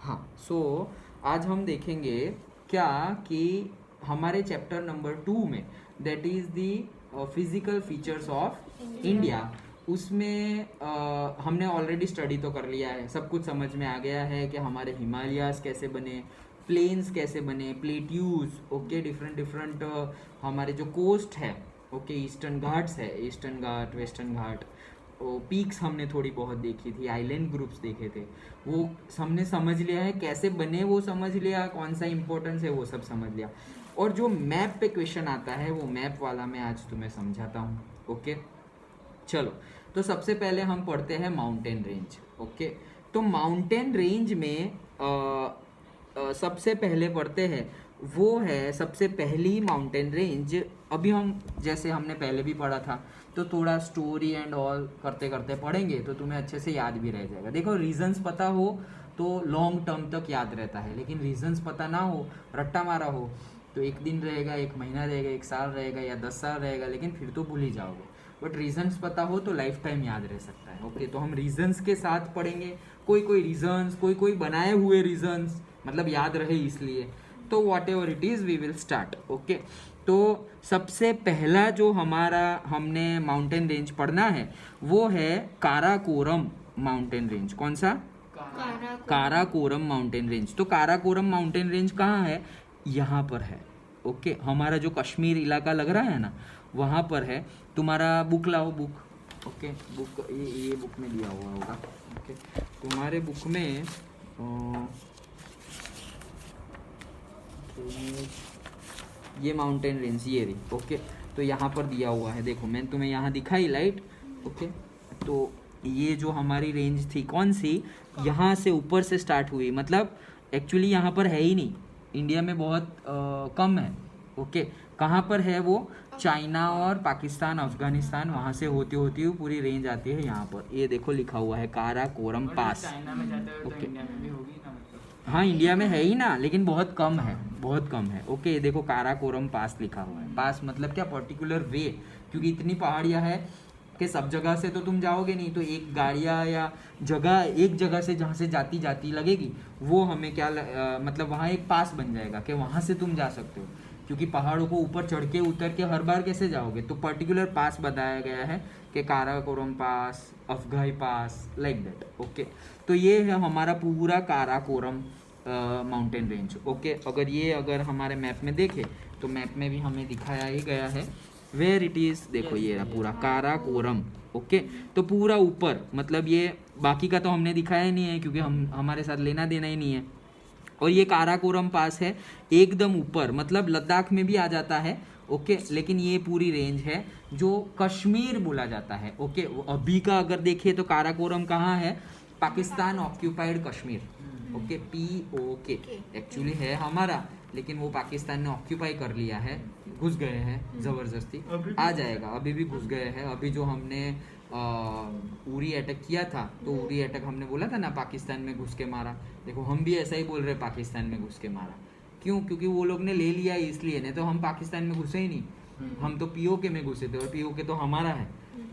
हाँ, सो आज हम देखेंगे क्या कि हमारे चैप्टर नंबर 2 में that is the physical features of India, उसमें हमने ऑलरेडी स्टडी तो कर लिया है, सब कुछ समझ में आ गया है कि हमारे हिमालयास कैसे बने, प्लेन्स कैसे बने, प्लेट्यूज, ओके, डिफरेंट डिफरेंट हमारे जो कोस्ट है, ओके, ईस्टर्न घाट्स है, ईस्टर्न घाट, वेस्टर्न घाट, पीक्स हमने थोड़ी बहुत देखी थी, आइलैंड ग्रुप्स देखे थे, वो हमने समझ लिया है कैसे बने, वो समझ लिया, कौन सा इंपॉर्टेंस है वो सब समझ लिया। और जो मैप पे क्वेश्चन आता है वो मैप वाला मैं आज तुम्हें समझाता हूँ, ओके। चलो, तो सबसे पहले हम पढ़ते हैं माउंटेन रेंज, ओके। तो माउंटेन रेंज में सबसे पहले पढ़ते हैं, वो है सबसे पहली माउंटेन रेंज। अभी हम जैसे हमने पहले भी पढ़ा था, तो थोड़ा स्टोरी एंड ऑल करते करते पढ़ेंगे तो तुम्हें अच्छे से याद भी रह जाएगा। देखो, रीजंस पता हो तो लॉन्ग टर्म तक याद रहता है, लेकिन रीजंस पता ना हो, रट्टा मारा हो, तो एक दिन रहेगा, एक महीना रहेगा, एक साल रहेगा या 10 साल रहेगा, लेकिन फिर तो भूल ही जाओगे। बट रीजंस पता हो तो लाइफ टाइम याद रह सकता है, ओके। तो हम रीजंस के साथ पढ़ेंगे, कोई कोई रीजंस, कोई कोई बनाए हुए रीजंस, मतलब याद रहे इसलिए। तो whatever it is we will start, okay. तो सबसे पहला जो हमारा हमने माउंटेन रेंज पढ़ना है वो है काराकोरम माउंटेन रेंज। कौन सा? Karakoram mountain range. तो काराकोरम माउंटेन रेंज कहाँ है? यहाँ पर है, ओके। हमारा जो कश्मीर इलाका लग रहा है ना, वहाँ पर है। तुम्हारा बुक लाओ, बुक, ओके। बुक ये बुक में दिया हुआ होगा, ओके। तुम्हारे बुक में ये माउंटेन रेंज ये रही, ओके। तो यहाँ पर दिया हुआ है, देखो मैंने तुम्हें यहाँ दिखाई लाइट, ओके। तो ये जो हमारी रेंज थी कौन सी, यहाँ से ऊपर से स्टार्ट हुई, मतलब एक्चुअली यहाँ पर है ही नहीं, इंडिया में बहुत कम है, ओके। कहाँ पर है वो? चाइना और पाकिस्तान, अफगानिस्तान, वहाँ से होती होती हुई पूरी रेंज आती है यहाँ पर। ये देखो लिखा हुआ है काराकोरम पास, चाइना में जाते हुए तो ओके। इंडिया में भी होगी ना, मतलब। हाँ, इंडिया में है ही ना, लेकिन बहुत कम है, बहुत कम है, ओके। ये देखो काराकोरम पास लिखा हुआ है। पास मतलब क्या? पर्टिकुलर वे, क्योंकि इतनी पहाड़ियाँ हैं कि सब जगह से तो तुम जाओगे नहीं, तो एक गाड़ियाँ या जगह, एक जगह से जहाँ से जाती जाती लगेगी, वो हमें क्या मतलब वहाँ एक पास बन जाएगा कि वहाँ से तुम जा सकते हो, क्योंकि पहाड़ों को ऊपर चढ़ के उतर के हर बार कैसे जाओगे। तो पर्टिकुलर पास बताया गया है कि काराकोरम पास, अफगाई पास, लाइक दैट, ओके। तो ये है हमारा पूरा काराकोरम माउंटेन रेंज, ओके। अगर हमारे मैप में देखें तो मैप में भी हमें दिखाया ही गया है वेयर इट इज़। देखो ये रहा पूरा काराकोरम, ओके। तो पूरा ऊपर, मतलब ये बाकी का तो हमने दिखाया ही नहीं है, क्योंकि हमारे साथ लेना देना ही नहीं है। और ये काराकोरम पास है एकदम ऊपर, मतलब लद्दाख में भी आ जाता है, ओके। लेकिन ये पूरी रेंज है जो कश्मीर बोला जाता है, ओके। अभी का अगर देखें तो काराकोरम कहाँ है? Pakistan occupied Kashmir, okay. POK actually है हमारा, लेकिन वो पाकिस्तान ने ऑक्यूपाई कर लिया है, घुस गए हैं ज़बरदस्ती। आ जाएगा, अभी भी घुस गए हैं। अभी जो हमने उरी अटैक किया था, तो उरी अटैक हमने बोला था ना पाकिस्तान में घुस के मारा। देखो हम भी ऐसा ही बोल रहे, पाकिस्तान में घुस के मारा। क्यों? क्योंकि वो लोग ने ले लिया इसलिए, नहीं तो हम पाकिस्तान में घुसे ही नहीं, हम तो POK में घुसे थे, और POK तो हमारा है,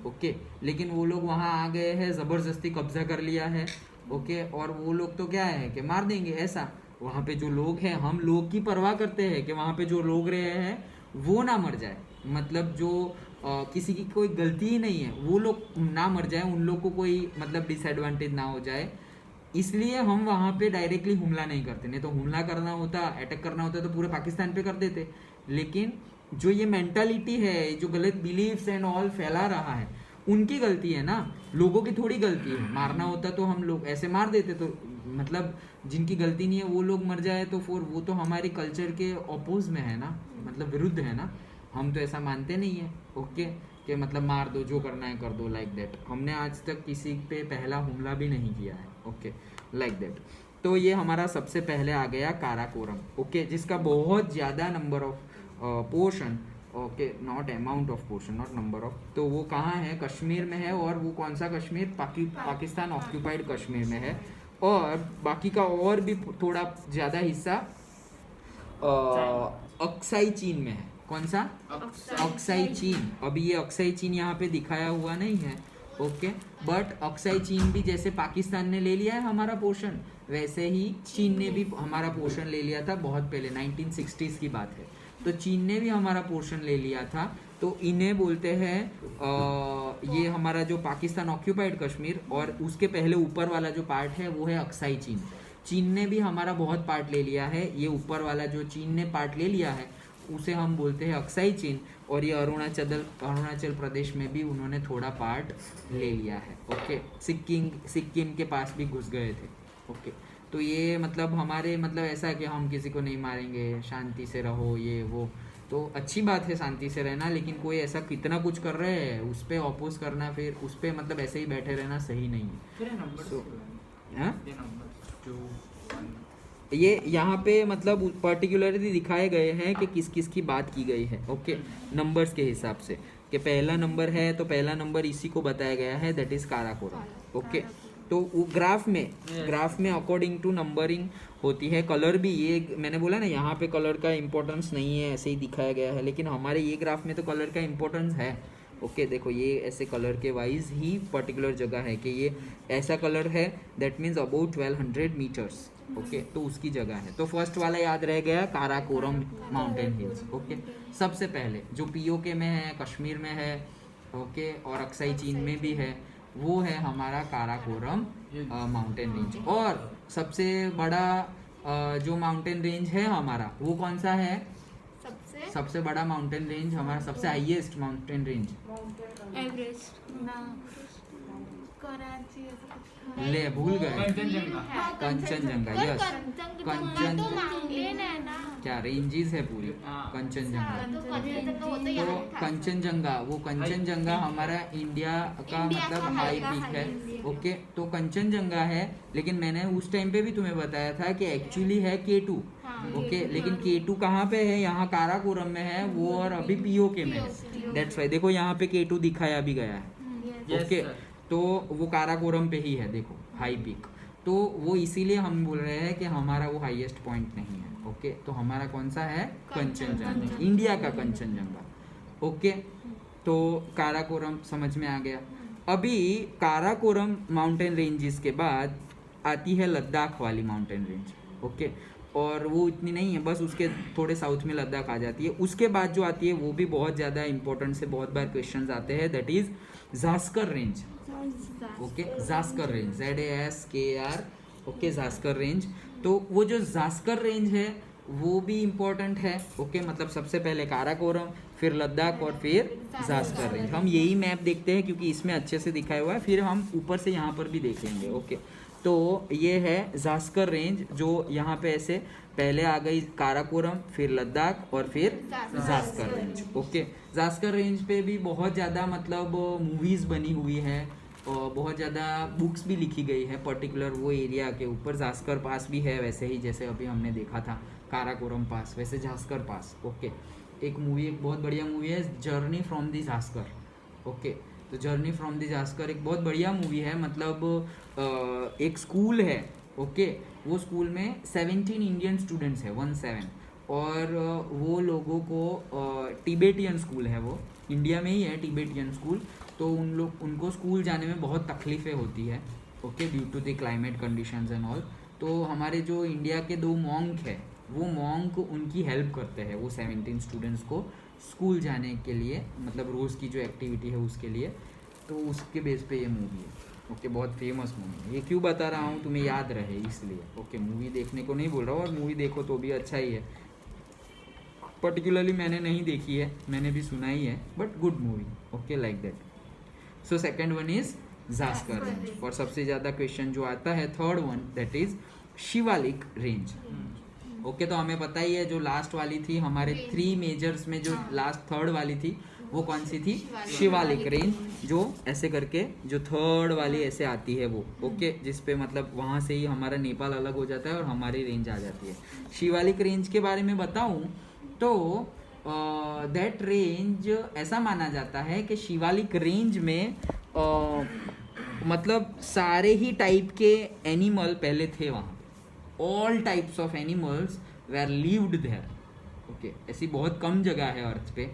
ओके। लेकिन वो लोग वहाँ आ गए हैं, ज़बरदस्ती कब्जा कर लिया है, ओके। और वो लोग तो क्या है कि मार देंगे ऐसा। वहाँ पे जो लोग हैं, हम लोग की परवाह करते हैं कि वहाँ पे जो लोग रहे हैं वो ना मर जाए, मतलब जो किसी की कोई गलती ही नहीं है, वो लोग ना मर जाए, उन लोग को कोई मतलब डिसएडवांटेज ना हो जाए, इसलिए हम वहाँ पे डायरेक्टली हमला नहीं करते। नहीं तो हमला करना होता, अटैक करना होता तो पूरे पाकिस्तान पे कर देते। लेकिन जो ये मेंटालिटी है, जो गलत बिलीव्स एंड ऑल फैला रहा है, उनकी गलती है ना, लोगों की थोड़ी गलती है। मारना होता तो हम लोग ऐसे मार देते, तो मतलब जिनकी गलती नहीं है वो लोग मर जाए तो फिर वो तो हमारे कल्चर के अपोज में है ना, मतलब विरुद्ध है ना। हम तो ऐसा मानते नहीं है, ओके, कि मतलब मार दो, जो करना है कर दो, लाइक दैट। हमने आज तक किसी पे पहला हमला भी नहीं किया है, ओके, लाइक दैट। तो ये हमारा सबसे पहले आ गया काराकोरम, ओके, जिसका बहुत ज़्यादा number of portion, okay, not amount of portion, not number of. तो वो कहाँ है? कश्मीर में है। और वो कौन सा कश्मीर? पाकिस्तान ऑक्यूपाइड कश्मीर में है। और बाकी का और भी थोड़ा ज़्यादा हिस्सा अक्साई चीन में है। कौन सा? अक्साई चीन। अभी ये अक्साई चीन यहाँ पे दिखाया हुआ नहीं है, ओके। बट अक्साई चीन भी जैसे पाकिस्तान ने ले लिया है हमारा पोर्शन, वैसे ही चीन ने भी हमारा पोर्शन ले लिया था बहुत पहले, 1960s की बात है। तो चीन ने भी हमारा पोर्शन ले लिया था। तो इन्हें बोलते हैं ये हमारा जो पाकिस्तान ऑक्यूपाइड कश्मीर, और उसके पहले ऊपर वाला जो पार्ट है वो है अक्साई चीन। चीन ने भी हमारा बहुत पार्ट ले लिया है। ये ऊपर वाला जो चीन ने पार्ट ले लिया है उसे हम बोलते हैं अक्साई चीन। और ये अरुणाचल प्रदेश में भी उन्होंने थोड़ा पार्ट ले लिया है। ओके, सिक्किम के पास भी घुस गए थे। ओके, तो ये मतलब हमारे मतलब ऐसा है कि हम किसी को नहीं मारेंगे, शांति से रहो, ये वो। तो अच्छी बात है शांति से रहना, लेकिन कोई ऐसा कितना कुछ कर रहे हैं उस पर अपोज करना, फिर उस पर मतलब ऐसे ही बैठे रहना सही नहीं है। फिर नंबर So, हाँ? ये नंबर 2 1 ये यहाँ पे मतलब पर्टिकुलरली दिखाए गए हैं कि किस किस की बात की गई है। ओके, नंबर्स के हिसाब से कि पहला नंबर है तो पहला नंबर इसी को बताया गया है, दैट इज काराकोरम। ओके, तो वो ग्राफ में अकॉर्डिंग टू नंबरिंग होती है। कलर भी, ये मैंने बोला ना यहाँ पे कलर का इम्पोर्टेंस नहीं है, ऐसे ही दिखाया गया है, लेकिन हमारे ये ग्राफ में तो कलर का इम्पोर्टेंस है। ओके, देखो ये ऐसे कलर के वाइज ही पर्टिकुलर जगह है कि ये ऐसा कलर है, that means about 1200 metres. Okay, तो उसकी जगह है। तो फर्स्ट वाला याद रह गया, काराकोरम माउंटेन हिल्स। ओके, सबसे पहले जो पीओके में है, कश्मीर में है, ओके, और अक्साई चीन में भी है, वो है हमारा काराकोरम माउंटेन रेंज। और सबसे बड़ा जो माउंटेन रेंज है हमारा वो कौन सा है? सबसे बड़ा माउंटेन रेंज हमारा, सबसे हाईएस्ट माउंटेन रेंज एवरेस्ट ना, कराची ऐसा कुछ था। ले भूल गए, कंचनजंगा। कंचनजंगा। यस, कंचन माउंटेन है ना। क्या रेंजेस है पूरी, हाँ। कंचनजंगा। तो तो कंचनजंगा, वो कंचनजंगा हमारा इंडिया का मतलब हाई पीक है। ओके, तो कंचनजंगा है, लेकिन मैंने उस टाइम पे भी तुम्हें बताया था कि एक्चुअली है K2। ओके, लेकिन K2 कहाँ पे है? यहाँ काराकोरम में है वो, और अभी पीओके में है। दैट्स वाई देखो यहाँ पे K2 दिखाया भी गया है। Yes, okay, sir. तो वो काराकोरम पे ही है, देखो हाई पीक। तो वो इसीलिए हम बोल रहे हैं कि हमारा वो हाईएस्ट पॉइंट नहीं है। ओके, तो हमारा कौन सा है? कंचनजंगा, इंडिया का कंचनजंगा। ओके, तो काराकोरम समझ में आ गया। अभी काराकोरम माउंटेन रेंजेस के बाद आती है लद्दाख वाली माउंटेन रेंज। ओके, और वो इतनी नहीं है, बस उसके थोड़े साउथ में लद्दाख आ जाती है। उसके बाद जो आती है वो भी बहुत ज़्यादा इंपॉर्टेंट से बहुत बार क्वेश्चंस आते हैं, that is Zanskar range. Okay, Zanskar range, ZASKR। Okay, Zanskar range. तो वो जो जास्कर रेंज है वो भी इम्पोर्टेंट है। ओके, मतलब सबसे पहले काराकोरम, फिर लद्दाख, और फिर जास्कर रेंज। हम यही मैप देखते हैं क्योंकि इसमें अच्छे से दिखाया हुआ है, फिर हम ऊपर से यहाँ पर भी देख लेंगे। ओके, तो ये है जास्कर रेंज, जो यहाँ पे ऐसे पहले आ गई काराकोरम, फिर लद्दाख, और फिर Zanskar range. Okay, Zanskar range पे भी बहुत ज़्यादा मतलब मूवीज़ बनी हुई है, और बहुत ज़्यादा बुक्स भी लिखी गई है पर्टिकुलर वो एरिया के ऊपर। जास्कर पास भी है वैसे ही, जैसे अभी हमने देखा था काराकोरम पास, वैसे जास्कर पास। ओके, एक मूवी, एक बहुत बढ़िया मूवी है, journey from the Zanskar. Okay, तो जर्नी फ्रॉम दी जास्कर एक बहुत बढ़िया मूवी है। मतलब एक स्कूल है। ओके, वो स्कूल में 17 इंडियन स्टूडेंट्स है, 17, और वो लोगों को टिबेटियन स्कूल है, वो इंडिया में ही है टिबेटियन स्कूल। तो उनको स्कूल जाने में बहुत तकलीफ़ें होती है। Okay, due to the climate conditions and all. तो हमारे जो इंडिया के 2 मॉन्क है, वो मॉन्क उनकी हेल्प करते हैं, वो 17 स्टूडेंट्स को स्कूल जाने के लिए, मतलब रोज़ की जो एक्टिविटी है उसके लिए। तो उसके बेस पे ये मूवी है। ओके, बहुत फेमस मूवी है। ये क्यों बता रहा हूँ, तुम्हें याद रहे इसलिए। ओके, मूवी देखने को नहीं बोल रहा हूँ, और मूवी देखो तो भी अच्छा ही है। पर्टिकुलरली मैंने नहीं देखी है, मैंने भी सुना ही है, but good movie. Okay, like that. So second one is Zanskar range. और सबसे ज़्यादा क्वेश्चन जो आता है third one, that is Shivalik range. Okay, तो हमें पता ही है जो लास्ट वाली थी हमारे 3 मेजर्स में, जो लास्ट थर्ड वाली थी वो कौन सी थी? शिवालिक रेंज, जो ऐसे करके जो थर्ड वाली ऐसे आती है वो। ओके, जिस पे मतलब वहाँ से ही हमारा नेपाल अलग हो जाता है और हमारी रेंज आ जाती है। शिवालिक रेंज के बारे में बताऊँ तो दैट रेंज ऐसा माना जाता है कि शिवालिक रेंज में मतलब सारे ही टाइप के एनिमल पहले थे वहाँ। All types of animals were lived there. Okay, ऐसी बहुत कम जगह है अर्थ पे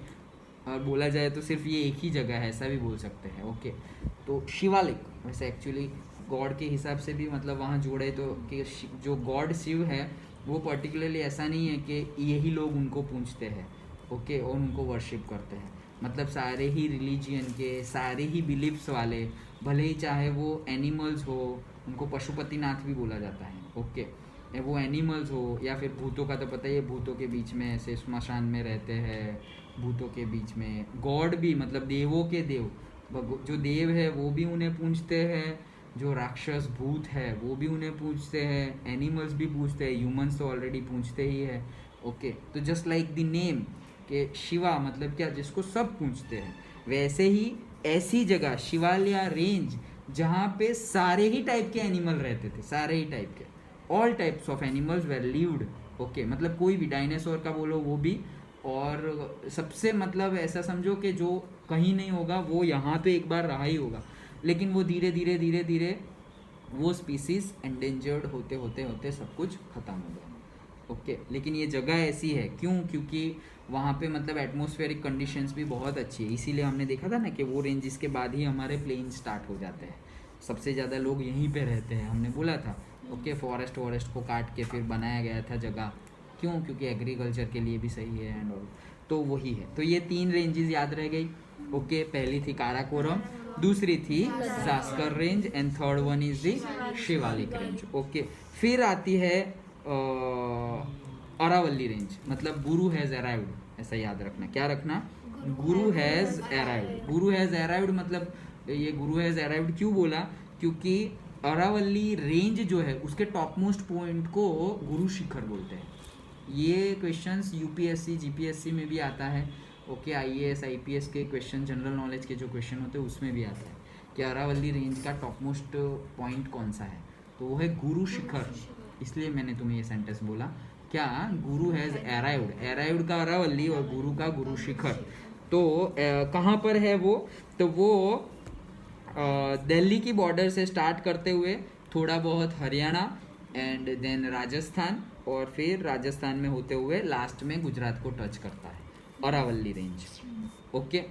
और बोला जाए तो सिर्फ ये एक ही जगह है, ऐसा भी बोल सकते हैं। ओके, तो शिवालिक वैसे एक्चुअली गॉड के हिसाब से भी मतलब वहाँ जोड़े तो कि जो गॉड शिव है वो पर्टिकुलरली ऐसा नहीं है कि यही लोग उनको पूजते हैं, ओके, और उनको वर्शिप करते हैं। मतलब सारे ही रिलीजियन के, सारे ही बिलीव्स वाले, भले ही चाहे वो एनिमल्स हो, उनको पशुपतिनाथ भी बोला जाता है, ओके, वो एनिमल्स हो या फिर भूतों का तो पता ही है, भूतों के बीच में ऐसे स्मशान में रहते हैं, भूतों के बीच में। गॉड भी मतलब देवों के देव, जो देव है वो भी उन्हें पूजते हैं, जो राक्षस भूत है वो भी उन्हें पूजते हैं, एनिमल्स भी पूजते हैं, ह्यूमंस तो ऑलरेडी पूजते ही है, ओके। तो जस्ट लाइक द नेम के शिवा मतलब क्या, जिसको सब पूजते हैं, वैसे ही ऐसी जगह शिवालया रेंज जहाँ पे सारे ही टाइप के एनिमल रहते थे, सारे ही टाइप के, all types of animals were lived, okay, मतलब कोई भी डायनासोर का बोलो वो भी, और सबसे मतलब ऐसा समझो कि जो कहीं नहीं होगा वो यहाँ पे एक बार रहा ही होगा, लेकिन वो धीरे धीरे धीरे धीरे वो स्पीसीज एंडेंजर्ड होते होते होते सब कुछ ख़त्म हो गया, ओके। लेकिन ये जगह ऐसी है क्यों, क्योंकि वहाँ पे मतलब एटमॉस्फेरिक कंडीशंस भी बहुत अच्छी है, इसीलिए हमने देखा था ना कि वो रेंजेस के बाद ही हमारे प्लेन स्टार्ट हो जाते हैं, सबसे ज़्यादा लोग यहीं पे रहते हैं, हमने बोला था, ओके। फॉरेस्ट को काट के फिर बनाया गया था जगह, क्यों, क्योंकि एग्रीकल्चर के लिए भी सही है एंड ऑल, तो वही है। तो ये 3 रेंजेस याद रह गई, ओके। पहली थी काराकोरम, दूसरी थी Zanskar range and third one is the Shivalik range, okay. फिर आती है अरावली रेंज, मतलब गुरु हैज़ अराइव्ड, ऐसा याद रखना, क्या रखना, गुरु has arrived. Guru has arrived मतलब ये गुरु हैज़ अराइव्ड क्यों बोला, क्योंकि अरावली रेंज जो है उसके टॉप मोस्ट पॉइंट को गुरु शिखर बोलते हैं। ये क्वेश्चंस यूपीएससी जीपीएससी में भी आता है, ओके। आईएएस आईपीएस के क्वेश्चन, जनरल नॉलेज के जो क्वेश्चन होते हैं उसमें भी आता है कि अरावली रेंज का टॉप मोस्ट पॉइंट कौन सा है, तो वो है गुरु शिखर। इसलिए मैंने तुम्हें ये सेंटेंस बोला, क्या, गुरु हैज़ अराइव्ड, अराइव्ड का अरावली और गुरु का गुरु शिखर। तो कहाँ पर है वो, तो वो दिल्ली की बॉर्डर से स्टार्ट करते हुए थोड़ा बहुत हरियाणा एंड देन राजस्थान, और फिर राजस्थान में होते हुए लास्ट में गुजरात को टच करता है, अरावली रेंज, ओके,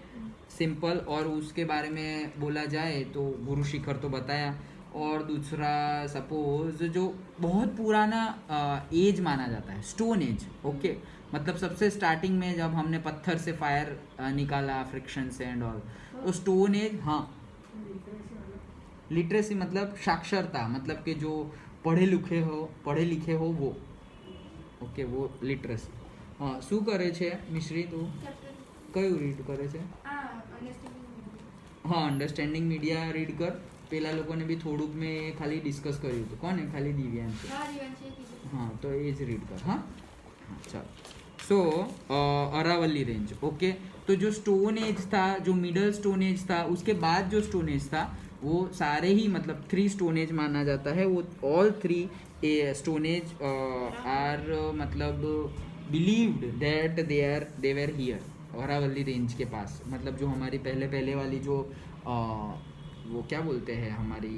सिंपल। और उसके बारे में बोला जाए तो गुरु शिखर तो बताया, और दूसरा सपोज जो बहुत पुराना एज माना जाता है, स्टोन एज, ओके, मतलब सबसे स्टार्टिंग में जब हमने पत्थर से फायर निकाला फ्रिक्शन से एंड ऑल, तो स्टोन एज, हाँ, लिटरेसी मतलब साक्षरता, मतलब कि जो पढ़े लिखे हो वो, ओके, वो लिटरेसी। हाँ, શું કરે છે મિશ્રી, તું કયું રીડ કરે છે? હા, અંડરસ્ટેન્ડિંગ મીડિયા રીડ કર. પેલા લોકોને બી થોડુંક મેં ખાલી ડિસ્કસ કર્યું હતું, કોને, ખાલી દિવ્યાંશ. हाँ, तो एज रीड कर, हाँ, चल। सो अरावली रेंज, ओके। तो जो स्टोन एज था, जो मिडल स्टोन एज था, उसके बाद जो स्टोन एज था वो सारे ही मतलब 3 स्टोन एज माना जाता है, वो ऑल 3 स्टोन एज आर मतलब believed that they were here Aravalli range के पास। मतलब जो हमारी पहले वाली जो वो क्या बोलते हैं, हमारी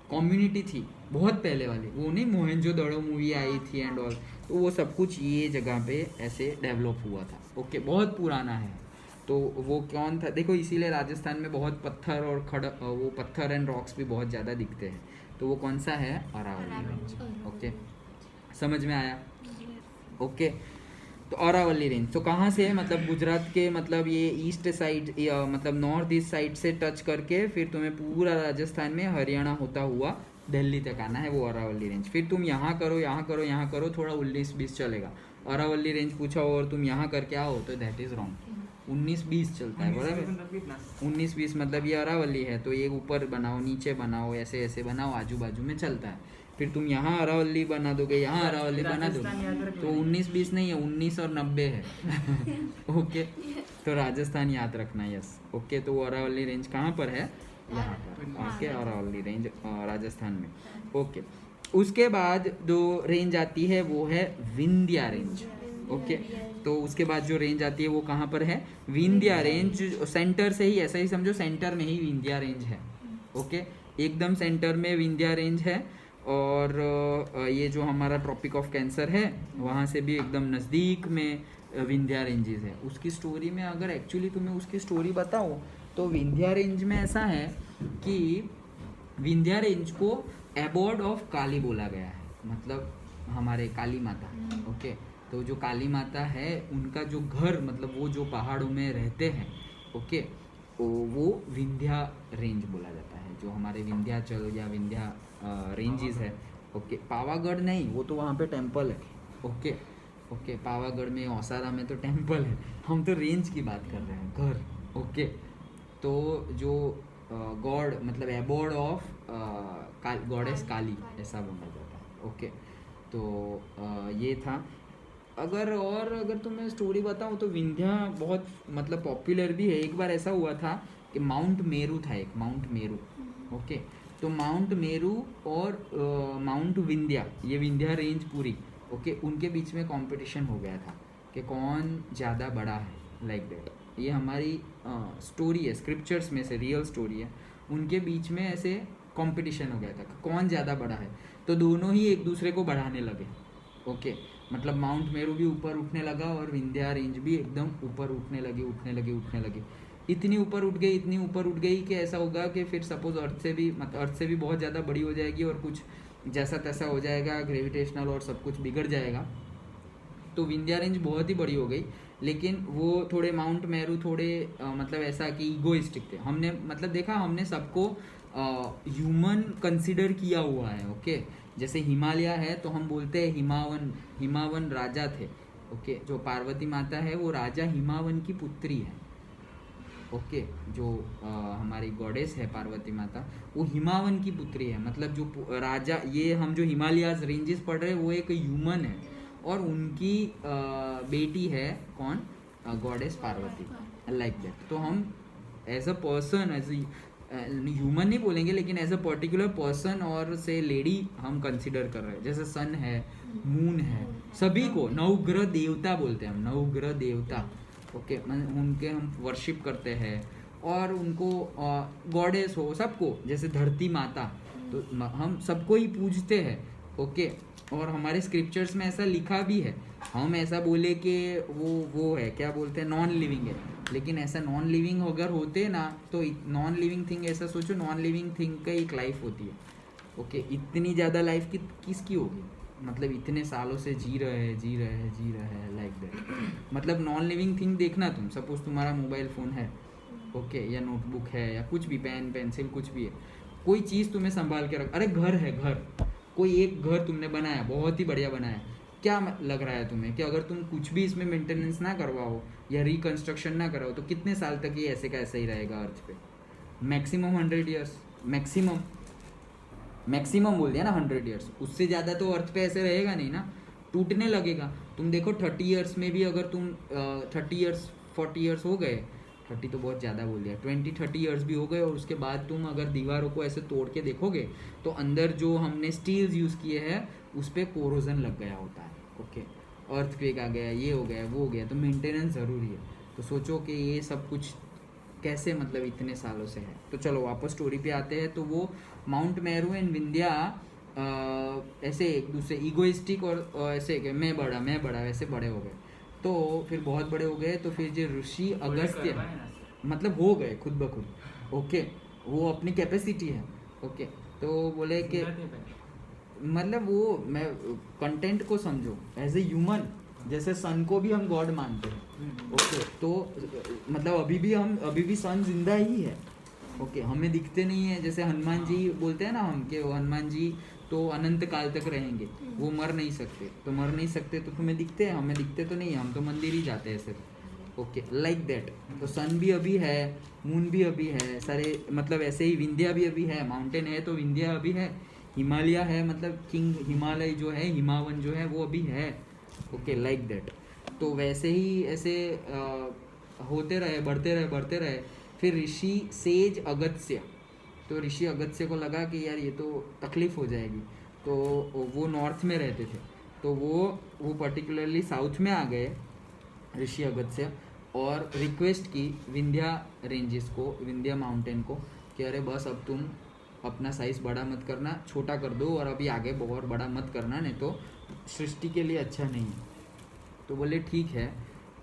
कम्युनिटी थी बहुत पहले वाली, वो नहीं, मोहनजोदड़ो मूवी आई थी एंड ऑल, तो वो सब कुछ ये जगह पे ऐसे डेवलप हुआ था, ओके, बहुत पुराना है। तो वो कौन था, देखो, इसीलिए राजस्थान में बहुत पत्थर और वो पत्थर एंड रॉक्स भी बहुत ज़्यादा दिखते हैं, तो वो कौन सा है, अरावली रेंज, ओके, समझ में आया, ओके। तो अरावली रेंज तो कहाँ से है, मतलब गुजरात के, मतलब ये ईस्ट साइड, मतलब नॉर्थ ईस्ट साइड से टच करके फिर तुम्हें पूरा राजस्थान में हरियाणा होता हुआ दिल्ली तक आना है, वो अरावली रेंज। फिर तुम यहाँ करो, थोड़ा 19-20 चलेगा। अरावली रेंज पूछा और तुम यहाँ करके आओ तो दैट इज़ रॉन्ग, 19-20 चलता है, बराबर। 19-20 मतलब ये अरावली है तो ये ऊपर बनाओ, नीचे बनाओ, ऐसे ऐसे बनाओ, आजू बाजू में चलता है। फिर तुम यहाँ अरावली बना दोगे, यहाँ अरावली बना दोगे, तो 19-20 नहीं है, 19 और 90 है। ओके, तो राजस्थान याद रखना, यस, ओके। तो वो अरावली रेंज कहाँ पर है, यहाँ पर, ओके, अरावली रेंज राजस्थान में, ओके। उसके बाद जो रेंज आती है वो है विंध्या रेंज, ओके। तो उसके बाद जो रेंज आती है वो कहाँ पर है, विंध्या रेंज। सेंटर से ही, ऐसा ही समझो, सेंटर में ही विंध्या रेंज है, ओके, एकदम सेंटर में विंध्या रेंज है। और ये जो हमारा ट्रॉपिक ऑफ कैंसर है वहाँ से भी एकदम नज़दीक में विंध्या रेंजेस है। उसकी स्टोरी में अगर एक्चुअली तुम्हें उसकी स्टोरी बताऊँ तो विंध्या रेंज में ऐसा है कि विंध्या रेंज को एबॉर्ड ऑफ काली बोला गया है, मतलब हमारे काली माता। ओके, तो जो काली माता है उनका जो घर, मतलब वो जो पहाड़ों में रहते हैं, ओके, वो विंध्या रेंज बोला जाता है, जो हमारे विंध्याचल या विंध्या रेंजेस है। ओके, पावागढ़ नहीं, वो तो वहाँ पे टेम्पल है। ओके ओके, पावागढ़ में, औसारा में तो टेम्पल है, हम तो रेंज की बात कर रहे हैं, घर। ओके, तो जो गॉड मतलब एबॉर्ड ऑफ गॉडेस काली ऐसा बोला जाता है। ओके, तो ये था। अगर तुम्हें स्टोरी बताऊँ तो विंध्या बहुत मतलब पॉपुलर भी है। एक बार ऐसा हुआ था कि माउंट मेरू था, एक माउंट मेरू। ओके, तो माउंट मेरू और माउंट विंध्या, ये विंध्या रेंज पूरी, ओके, उनके बीच में कंपटीशन हो गया था कि कौन ज़्यादा बड़ा है, लाइक दैट। ये हमारी स्टोरी है, स्क्रिप्चर्स में से रियल स्टोरी है। उनके बीच में ऐसे कंपटीशन हो गया था कि कौन ज़्यादा बड़ा है, तो दोनों ही एक दूसरे को बढ़ाने लगे। ओके, मतलब माउंट मेरू भी ऊपर उठने लगा और विंध्या रेंज भी एकदम ऊपर उठने लगी। इतनी ऊपर उठ गई कि ऐसा होगा कि फिर सपोज अर्थ से भी बहुत ज़्यादा बड़ी हो जाएगी और कुछ जैसा तैसा हो जाएगा, ग्रेविटेशनल और सब कुछ बिगड़ जाएगा। तो विंध्या रेंज बहुत ही बड़ी हो गई, लेकिन वो थोड़े माउंट मेरू थोड़े मतलब ऐसा कि ईगोइस्टिक थे। हमने मतलब देखा, हमने सबको ह्यूमन कंसिडर किया हुआ है। ओके, जैसे हिमालय है तो हम बोलते हैं हिमावन राजा थे। ओके, जो पार्वती माता है वो राजा हिमावन की पुत्री है। ओके, जो हमारी गॉडेस है पार्वती माता, वो हिमावन की पुत्री है। मतलब जो राजा, ये हम जो हिमालयाज रेंजेस पढ़ रहे हैं वो एक ह्यूमन है और उनकी बेटी है कौन, गॉडेस पार्वती, लाइक दैट। तो हम as a person, as human नहीं बोलेंगे, लेकिन एज अ पर्टिकुलर पर्सन और से लेडी हम कंसिडर कर रहे हैं। जैसे सन है, मून है, सभी को नवग्रह देवता बोलते हैं हम, नवग्रह देवता। ओके, उनके हम वर्शिप करते हैं और उनको गॉडेस हो सबको, जैसे धरती माता, तो हम सबको ही पूजते हैं। ओके, और हमारे स्क्रिप्चर्स में ऐसा लिखा भी है। हम ऐसा बोले कि वो है, क्या बोलते हैं, नॉन लिविंग है, लेकिन ऐसा नॉन लिविंग अगर होते ना तो नॉन लिविंग थिंग, ऐसा सोचो, नॉन लिविंग थिंग का एक लाइफ होती है। ओके, इतनी ज़्यादा लाइफ किसकी होगी, मतलब इतने सालों से जी रहे हैं लाइक दैट। मतलब नॉन लिविंग थिंग देखना, तुम सपोज तुम्हारा मोबाइल फ़ोन है, ओके, या नोटबुक है या कुछ भी, पेन पेंसिल कुछ भी है, कोई चीज़ तुम्हें संभाल के रख, अरे घर है, घर, कोई एक घर तुमने बनाया, बहुत ही बढ़िया बनाया, क्या लग रहा है तुम्हें कि अगर तुम कुछ भी इसमें मेंटेनेंस ना करवाओ या रिकंस्ट्रक्शन ना कराओ तो कितने साल तक ये ऐसे का ऐसा ही रहेगा अर्थ पे? मैक्सिमम 100 ईयर्स, मैक्सिमम बोल दिया ना 100 ईयर्स, उससे ज़्यादा तो अर्थ पे ऐसे रहेगा नहीं ना, टूटने लगेगा। तुम देखो 30 ईयर्स में भी अगर तुम 30 ईयर्स 40 ईयर्स हो गए, 30 तो बहुत ज़्यादा बोल दिया, 20-30 ईयर्स भी हो गए और उसके बाद तुम अगर दीवारों को ऐसे तोड़ के देखोगे तो अंदर जो हमने स्टील्स यूज़ किए हैं उस पर कोरोजन लग गया होता है। ओके, अर्थक्वेक आ गया, ये हो गया, वो हो गया, तो मेंटेनेंस ज़रूरी है। तो सोचो कि ये सब कुछ कैसे मतलब इतने सालों से है। तो चलो वापस स्टोरी पे आते हैं। तो वो माउंट मेरू एंड विंध्या ऐसे एक दूसरे ईगोइस्टिक और ऐसे कि मैं बड़ा वैसे बड़े हो गए। तो फिर बहुत बड़े हो गए तो फिर जो ऋषि अगस्त्य मतलब हो गए खुद ब खुद। ओके, वो अपनी कैपेसिटी है। ओके, तो बोले कि मतलब वो, मैं कंटेंट को समझो एज ए ह्यूमन, जैसे सन को भी हम गॉड मानते हैं। ओके, तो मतलब अभी भी सन जिंदा ही है। ओके, हमें दिखते नहीं है, जैसे हनुमान जी बोलते हैं ना हम कि हनुमान जी तो अनंत काल तक रहेंगे, वो मर नहीं सकते, तो तुम्हें दिखते हैं, हमें दिखते तो नहीं, हम तो मंदिर ही जाते हैं सिर्फ। Okay, like that. तो सन भी अभी है, मून भी अभी है, सारे मतलब ऐसे ही विंध्या भी अभी है, माउंटेन है तो विंध्या अभी है, हिमालय है, मतलब किंग हिमालय जो है, हिमावन जो है वो अभी है। Okay, like that. तो वैसे ही ऐसे होते रहे, बढ़ते रहे। फिर ऋषि सेज अगस्त्य, तो ऋषि अगस्त्य को लगा कि यार ये तो तकलीफ हो जाएगी, तो वो नॉर्थ में रहते थे, तो वो पर्टिकुलरली साउथ में आ गए ऋषि अगस्त्य, और रिक्वेस्ट की विंध्या रेंजेस को, विंध्या माउंटेन को, कि अरे बस अब तुम अपना साइज़ बड़ा मत करना, छोटा कर दो, और अभी आगे बहुत बड़ा मत करना, नहीं तो सृष्टि के लिए अच्छा नहीं है। तो बोले ठीक है।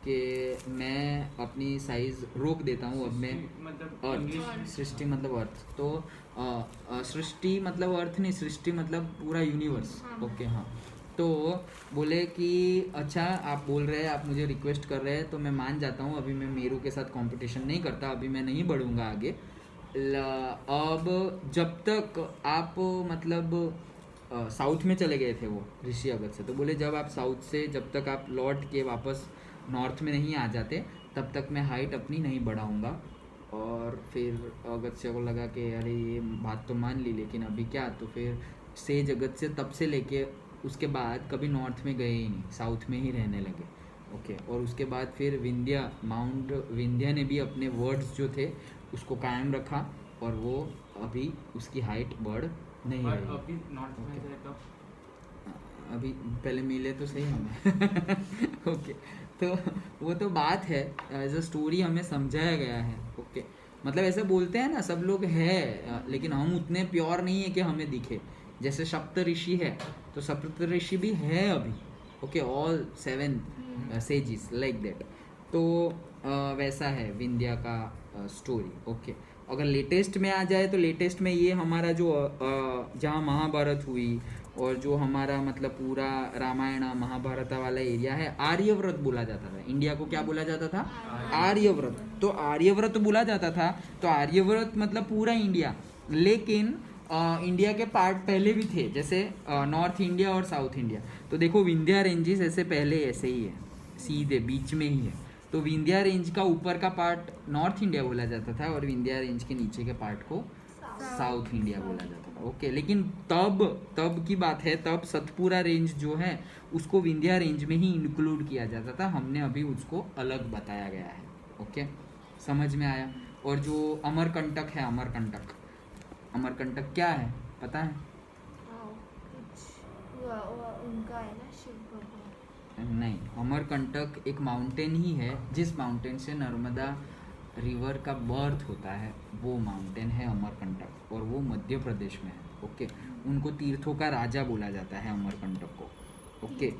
कि मैं अपनी साइज रोक देता हूँ अब मैं मतलब अर्थ इंग्लिश सृष्टि मतलब अर्थ तो सृष्टि मतलब अर्थ नहीं सृष्टि मतलब पूरा यूनिवर्स ओके हाँ तो बोले कि अच्छा आप बोल रहे हैं आप मुझे रिक्वेस्ट कर रहे हैं तो मैं मान जाता हूँ अभी मैं मेरू के साथ कंपटीशन नहीं करता अभी मैं नहीं बढ़ूँगा आगे अब जब तक आप मतलब साउथ में चले गए थे वो ऋषि अगस्त्य से तो बोले जब आप साउथ से जब तक आप लौट के वापस नॉर्थ में नहीं आ जाते तब तक मैं हाइट अपनी नहीं बढ़ाऊंगा और फिर अगस्त्य को लगा कि अरे ये बात तो मान ली लेकिन अभी क्या तो फिर सेज अगस्त्य तब से लेके उसके बाद कभी नॉर्थ में गए ही नहीं साउथ में ही रहने लगे ओके और उसके बाद फिर विंध्या माउंट विंध्या ने भी अपने वर्ड्स जो थे उसको कायम रखा और वो अभी उसकी हाइट बढ़ नहीं और रही अभी नॉर्थ में Okay. जाए तो अभी पहले मिले तो सही हमें ओके तो वो तो बात है एज अ स्टोरी हमें समझाया गया है ओके मतलब ऐसे बोलते हैं ना सब लोग है लेकिन हम उतने प्योर नहीं है कि हमें दिखे जैसे सप्त ऋषि है तो सप्त ऋषि भी है अभी okay all 7 sages like that तो वैसा है विंध्या का स्टोरी ओके अगर लेटेस्ट में आ जाए तो लेटेस्ट में ये हमारा जो जहाँ महाभारत हुई और जो हमारा मतलब पूरा रामायण महाभारत वाला एरिया है आर्यव्रत बोला जाता था इंडिया को क्या बोला जाता था आर्यव्रत तो आर्यव्रत बोला जाता था तो आर्यव्रत मतलब पूरा इंडिया लेकिन इंडिया के पार्ट पहले भी थे जैसे नॉर्थ इंडिया और साउथ इंडिया तो देखो विंध्या रेंजेस ऐसे पहले ऐसे ही है सीधे बीच में ही है तो विंध्या रेंज का ऊपर का पार्ट नॉर्थ इंडिया बोला जाता था और विंध्या रेंज के नीचे के पार्ट को साउथ इंडिया बोला जाता था ओके लेकिन तब की बात है तब सतपुरा रेंज जो है उसको विंध्या रेंज में ही इंक्लूड किया जाता था हमने अभी उसको अलग बताया गया है ओके समझ में आया और जो अमरकंटक है अमरकंटक क्या है पता है उनका है ना शिव भगवान नहीं अमरकंटक एक माउंटेन ही है जिस माउंटेन से नर्मदा रिवर का बर्थ होता है वो माउंटेन है अमरकंटक और वो मध्य प्रदेश में है ओके उनको तीर्थों का राजा बोला जाता है अमरकंटक को ओके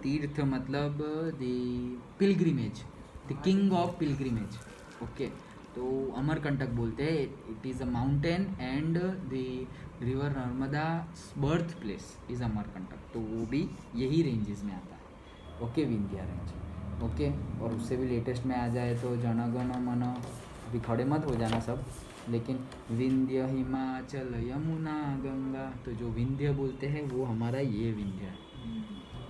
तीर्थ मतलब the pilgrimage the king of pilgrimage okay तो अमरकंटक बोलते हैं it is a mountain and the river Narmada birth place is Amarkantak तो वो भी यही रेंजेस में आता है ओके विंध्या रेंज ओके और उससे भी लेटेस्ट में आ जाए तो जनगण मन अभी खड़े मत हो जाना सब लेकिन विंध्य हिमाचल यमुना गंगा तो जो विंध्य बोलते हैं वो हमारा ये विंध्य है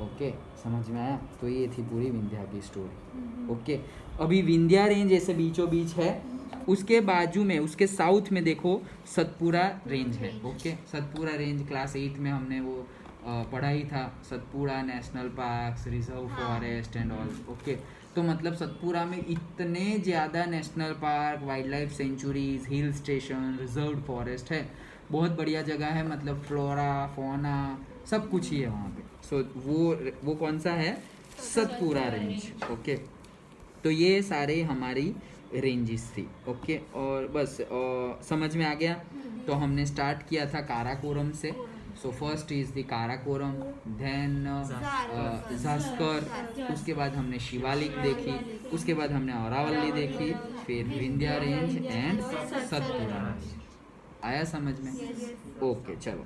ओके समझ में आया तो ये थी पूरी विंध्या की स्टोरी ओके अभी विंध्या रेंज ऐसे बीचों बीच है उसके बाजू में उसके साउथ में देखो सतपुरा रेंज है ओके सतपुरा रेंज क्लास 8 में हमने वो पढ़ा ही था Satpura national parks reserve forest and all okay तो मतलब सतपुरा में इतने ज़्यादा national park wild life sanctuaries hill station reserve forest है बहुत बढ़िया जगह है मतलब फ्लोरा फौना सब कुछ ही है वहाँ पे सो वो कौन सा है सतपुरा रेंज ओके तो ये सारे हमारी रेंजेस थी ओके और बस समझ में आ गया तो हमने स्टार्ट किया था काराकोरम से so first is the Karakoram then Zanskar उसके बाद हमने शिवालिक देखी उसके बाद हमने औरावली देखी फिर Vindhya range and Satpura range आया समझ में ओके चलो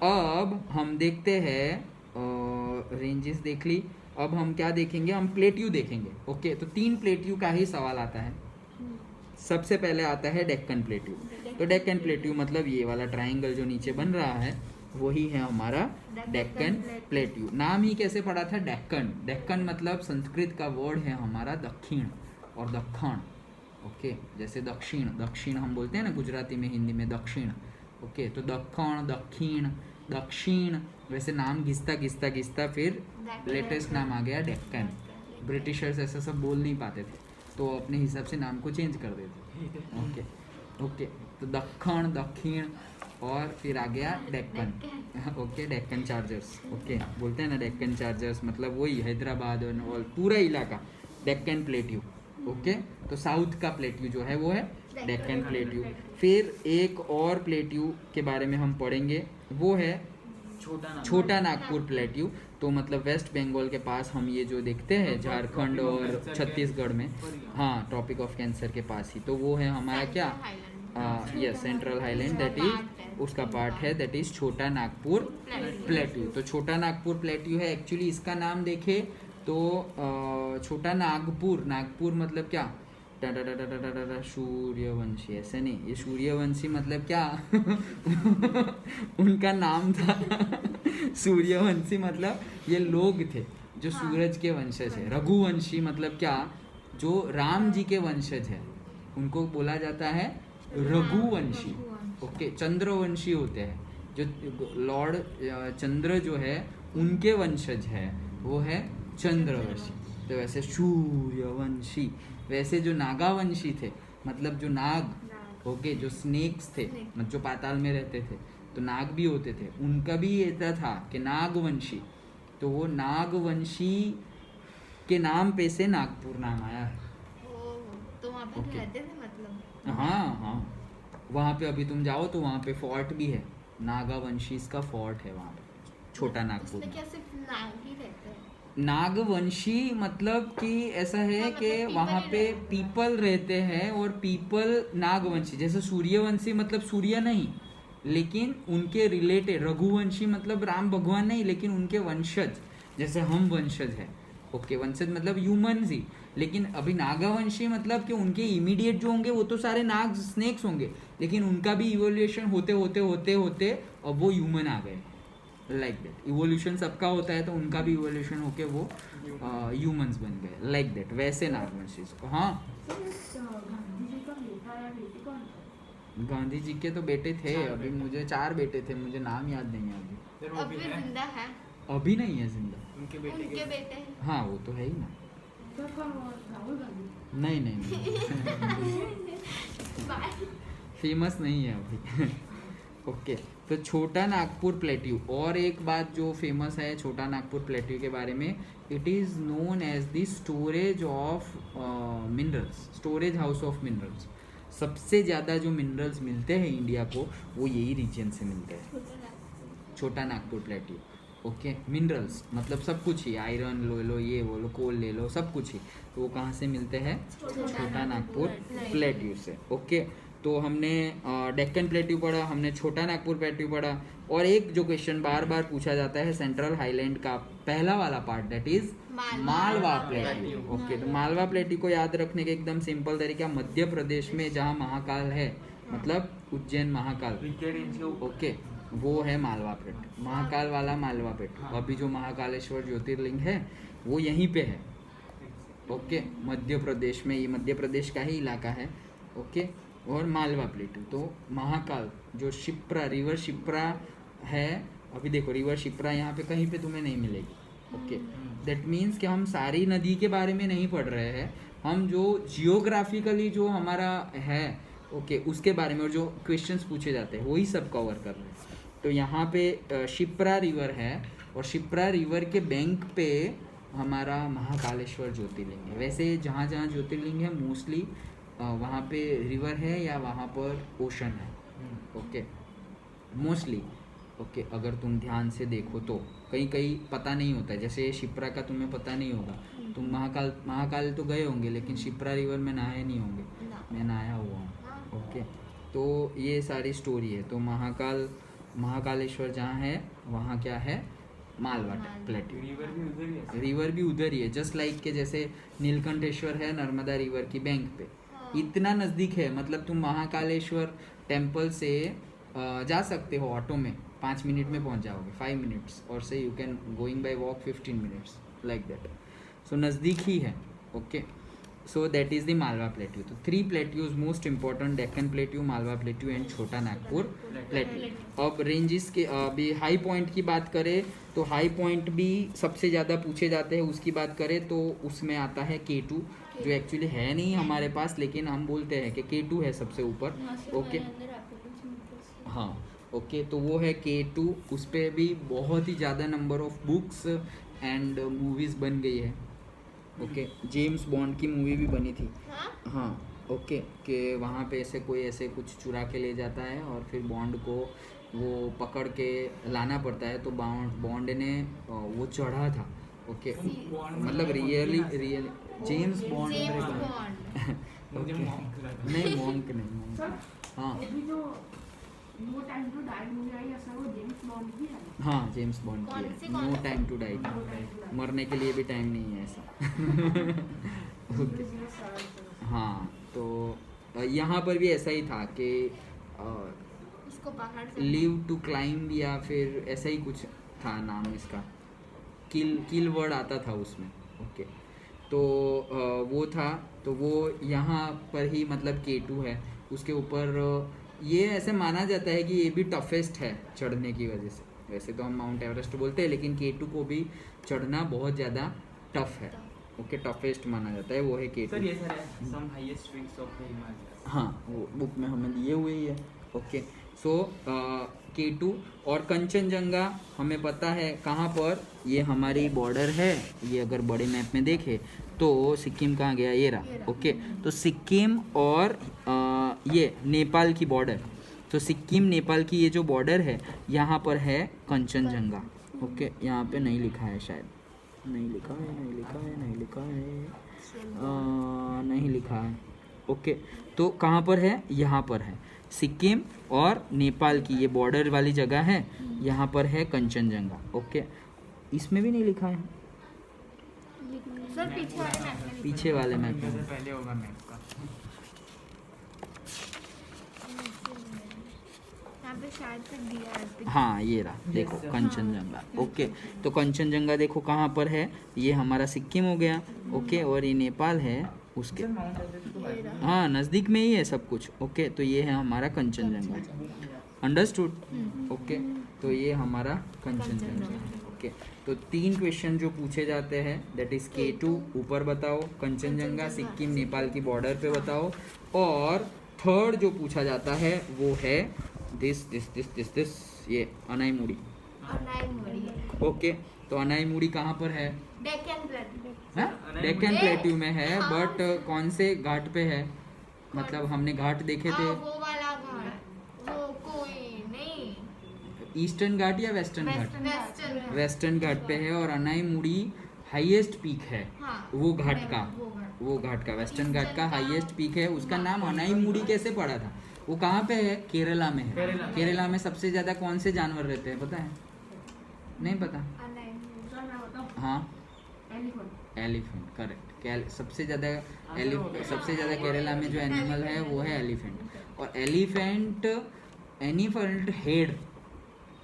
अब हम देखते हैं रेंजेस देख ली अब हम क्या देखेंगे हम प्लेट्यू देखेंगे ओके तो 3 प्लेट्यू का ही सवाल आता है सबसे पहले आता है डेक्कन प्लेट्यू तो डेक्कन प्लेट्यू मतलब ये वाला ट्रायंगल जो नीचे बन रहा है वही है हमारा डेक्कन प्लेट्यू नाम ही कैसे पड़ा था डेक्कन डेक्कन मतलब संस्कृत का वर्ड है हमारा दक्षिण और दक्खण ओके जैसे दक्षिण दक्षिण हम बोलते हैं ना गुजराती में हिंदी में दक्षिण ओके तो दक्खण दक्षिण दक्षिण वैसे नाम घिसता फिर लेटेस्ट नाम आ गया डेक्कन ब्रिटिशर्स ऐसा सब बोल नहीं पाते थे तो अपने हिसाब से नाम को चेंज कर देते ओके ओके तो दक्खण दक्षिण और फिर आ गया Deccan okay Deccan chargers okay बोलते हैं ना डेक्कन चार्जर्स मतलब वही हैदराबाद और पूरा इलाका डेक्कन प्लेट्यू ओके तो साउथ का प्लेट्यू जो है वो है डेक्कन प्लेट्यू फिर एक और प्लेट्यू के बारे में हम पढ़ेंगे वो है छोटा नागपुर प्लेट्यू। तो मतलब वेस्ट बंगाल के पास हम ये जो देखते हैं झारखंड और छत्तीसगढ़ में, हाँ ट्रॉपिक ऑफ कैंसर के पास ही, तो वो है हमारा क्या, yes central highland, that is उसका पार्ट है, दैट इज छोटा नागपुर प्लेट्यू। तो छोटा नागपुर प्लेट्यू है एक्चुअली, इसका नाम देखे तो छोटा नागपुर, नागपुर मतलब क्या, सूर्यवंशी, ऐसे नहीं, ये सूर्यवंशी मतलब क्या उनका नाम था सूर्यवंशी मतलब ये लोग थे जो सूरज के वंशज है। रघुवंशी मतलब क्या, जो राम जी के वंशज है उनको बोला जाता है रघुवंशी। ओके, चंद्रवंशी होते हैं जो लॉर्ड चंद्र जो है उनके वंशज है, वो है चंद्रवंशी। तो वैसे सूर्यवंशी, वैसे जो नागावंशी थे मतलब जो नाग, ओके, जो स्नेक्स थे मतलब जो पाताल में रहते थे, तो नाग भी होते थे, उनका भी ऐसा था कि नागवंशी। तो वो नागवंशी के नाम पे से नागपुर नाम आया है। तो वहाँ पे Okay. रहते थे मतलब। हाँ, वहाँ पे अभी तुम जाओ तो वहाँ पे फोर्ट भी है, नागावंशी का फोर्ट है वहाँ पे छोटा नागपुर उसमें में। क्या सिर्फ नाग ही रहते हैं? नागवंशी मतलब कि ऐसा है हाँ, कि मतलब वहाँ people पे ही रहते हैं। पीपल रहते हैं और पीपल नागवंशी, जैसे सूर्यवंशी मतलब सूर्य नहीं लेकिन उनके रिलेटेड, रघुवंशी मतलब राम भगवान नहीं लेकिन उनके वंशज, जैसे हम वंशज हैं। ओके, वंशज मतलब ह्यूमंस ही, लेकिन अभी नागावंशी मतलब कि उनके इमीडिएट जो होंगे वो तो सारे नाग स्नेक्स होंगे, लेकिन उनका भी इवोल्यूशन होते होते होते होते अब वो ह्यूमन आ गए, लाइक दैट। इवोल्यूशन सबका होता है तो उनका भी इवोल्यूशन होके वो ह्यूमंस बन गए, लाइक दैट। वैसे नागवंशी को, हाँ गांधी जी के तो बेटे थे, अभी मुझे 4 बेटे थे, मुझे नाम याद नहीं है अभी। फिर वो अभी भी है जिंदा है? अभी नहीं है जिंदा, उनके बेटे उनके के बेटे हैं। हाँ वो तो है ही ना। नहीं नहीं, नहीं। फेमस नहीं है अभी ओके, तो छोटा नागपुर प्लेट्यू। और एक बात जो फेमस है छोटा नागपुर प्लेट्यू के बारे में, it is known as the storage of minerals, storage house of minerals. सबसे ज़्यादा जो मिनरल्स मिलते हैं इंडिया को वो यही रीजन से मिलते हैं, छोटा नागपुर प्लेट्यू। ओके, मिनरल्स मतलब सब कुछ ही, आयरन ले लो, ये वो लो, कोल ले लो, सब कुछ ही, तो वो कहाँ से मिलते हैं, छोटा नागपुर प्लेट्यू से। ओके, तो हमने डेक्कन प्लेट्यू पढ़ा, हमने छोटा नागपुर प्लेट्यू पढ़ा। और एक जो क्वेश्चन बार बार पूछा जाता है सेंट्रल हाईलैंड का पहला वाला part, that is Malwa plateau. Okay, तो मालवा प्लेट्यू को याद रखने का एकदम सिंपल तरीका, मध्य प्रदेश में जहाँ महाकाल है, मतलब उज्जैन महाकाल, ओके, वो है मालवा प्लेट्यू, महाकाल वाला मालवा प्लेट्यू। अभी जो महाकालेश्वर ज्योतिर्लिंग है वो यहीं पे है। ओके, मध्य प्रदेश में, ये मध्य प्रदेश का ही इलाका है। ओके, और मालवा प्लेट्यू, तो महाकाल जो शिप्रा, रिवर शिप्रा है, अभी देखो रिवर शिप्रा यहाँ पे कहीं पे तुम्हें नहीं मिलेगी। ओके, दैट मीन्स कि हम सारी नदी के बारे में नहीं पढ़ रहे हैं, हम जो जियोग्राफिकली जो हमारा है, ओके, उसके बारे में और जो क्वेश्चंस पूछे जाते हैं वही सब कवर कर रहे हैं। तो यहाँ पे शिप्रा रिवर है और शिप्रा रिवर के बैंक पे हमारा महाकालेश्वर ज्योतिर्लिंग है। वैसे जहाँ जहाँ ज्योतिर्लिंग है मोस्टली वहाँ पे रिवर है या वहाँ पर ओशन है। Okay, mostly. ओके, अगर तुम ध्यान से देखो तो कहीं कहीं पता नहीं होता है, जैसे शिप्रा का तुम्हें पता नहीं होगा, तुम महाकाल तो गए होंगे लेकिन शिप्रा रिवर में नहाए नहीं होंगे, मैं नहाया हुआ हूँ। ओके, तो ये सारी स्टोरी है। तो महाकालेश्वर जहाँ है वहाँ क्या है, मालवा प्लेट्यू। रिवर भी उधर ही है, जस्ट लाइक के जैसे नीलकंठेश्वर है नर्मदा रिवर की बैंक पे, इतना नज़दीक है। मतलब तुम महाकालेश्वर टेम्पल से जा सकते हो ऑटो में, 5 मिनट में पहुंच जाओगे, 5 मिनट्स, और से you can going by walk 15 minutes, like that. So नज़दीक ही है। Okay, so that is the Malwa plateau. तो 3 plateaus most important, Deccan plateau, Malwa plateau and Chota Nagpur plateau. अब रेंजेस के अभी हाई पॉइंट की बात करें तो हाई पॉइंट भी सबसे ज़्यादा पूछे जाते हैं, उसकी बात करें तो उसमें आता है K2, जो एक्चुअली है नहीं हमारे पास, लेकिन हम बोलते हैं कि K2 है सबसे ऊपर। ओके, हाँ, ओके, तो वो है K2। उस पर भी बहुत ही ज़्यादा number of books and movies बन गई है। ओके, जेम्स बॉन्ड की मूवी भी बनी थी। हाँ, ओके, कि वहाँ पे ऐसे कोई ऐसे कुछ चुरा के ले जाता है और फिर बॉन्ड को वो पकड़ के लाना पड़ता है, तो बॉन्ड ने वो चढ़ा था। ओके, मतलब really James bond James bond. मुझे monk लगा। नहीं मॉन्क नहीं monk। सर हाँ अभी जो no time to die movie आई है सर, वो जेम्स बॉन्ड की है। हाँ, जेम्स बॉन्ड कौन सी, की कौन नो सी? Time to die. No Time to Die। मरने के लिए भी टाइम नहीं है ऐसा। ओके, 007 हाँ, तो यहाँ पर भी ऐसा ही था कि इसको पहाड़ से लिव टू क्लाइंब या फिर ऐसा ही कुछ था नाम इसका, किल वर्ड आता था उसमें। ओके, तो वो था, तो वो यहाँ पर ही मतलब K2 है, उसके ऊपर ये ऐसे माना जाता है कि ये भी टफेस्ट है चढ़ने की वजह से। वैसे तो हम माउंट एवरेस्ट बोलते हैं, लेकिन K2 को भी चढ़ना बहुत ज़्यादा टफ है। ओके, टफेस्ट माना जाता है, वो है सर K2। ये सर है some highest peaks of the Himalayas। हाँ, वो बुक में हमें दिए हुए ही है। ओके, सो K2 और कंचनजंगा हमें पता है कहाँ पर, ये हमारी बॉर्डर है। ये अगर बड़े मैप में देखे तो सिक्किम कहाँ गया, ये रहा। ओके, तो सिक्किम और ये नेपाल की बॉर्डर, तो सिक्किम नेपाल की ये जो बॉर्डर है, यहाँ पर है कंचनजंगा। ओके, यहाँ पे नहीं लिखा है शायद, नहीं लिखा है। ओके, तो कहाँ पर है, यहाँ पर है सिक्किम और नेपाल की ये बॉर्डर वाली जगह है, यहाँ पर है कंचनजंगा। ओके, इसमें भी नहीं लिखा है, सर पीछे वाले मैप में पीछे वाले मैप जैसे में। पहले होगा मैप का। यहाँ पे शायद से दिया है। हाँ, ये रहा, देखो कंचनजंगा। ओके, तो कंचनजंगा देखो कहाँ पर है, ये हमारा सिक्किम हो गया। ओके, और ये नेपाल है उसके, सर माउंट एवरेस्ट तो बाजू में। हाँ नज़दीक में ही है सब कुछ। ओके, तो ये है हमारा कंचनजंगा। अंडरस्टूड? ओके, तो ये हमारा कंचनजंगा है। ओके, तो 3 क्वेश्चन जो पूछे जाते हैं, दैट इज K2 ऊपर बताओ, कंचनजंगा सिक्किम नेपाल की बॉर्डर पे बताओ, और थर्ड जो पूछा जाता है वो है दिस ये अनाईमुड़ी। अनाईमुड़ी। ओके, तो अनाईमुड़ी कहाँ पर है? डेक्कन प्लेटू। हाँ, डेक्कन प्लेट्यू में है, हाँ। बट कौन से घाट पे है? मतलब हमने घाट देखे थे, वो वाला घाट, वो कोई नहीं, ईस्टर्न घाट या वेस्टर्न घाट? वेस्टर्न वेस्टर्न घाट पे है, और अनाईमुड़ी हाईएस्ट पीक है हाँ, वो घाट का, वो घाट। वो घाट का, वेस्टर्न घाट का हाईएस्ट पीक है। उसका नाम अनाईमुड़ी कैसे पड़ा था? वो कहाँ पे है? केरला में है। केरला में सबसे ज्यादा कौन से जानवर रहते हैं पता है? नहीं पता? अनाईमुड़ी। सर मैं बताऊँ, हाँ, एलिफेंट। Elephant, correct. सबसे ज़्यादा केरला में जो एनिमल है वो है एलिफेंट। और एलिफेंट हेड,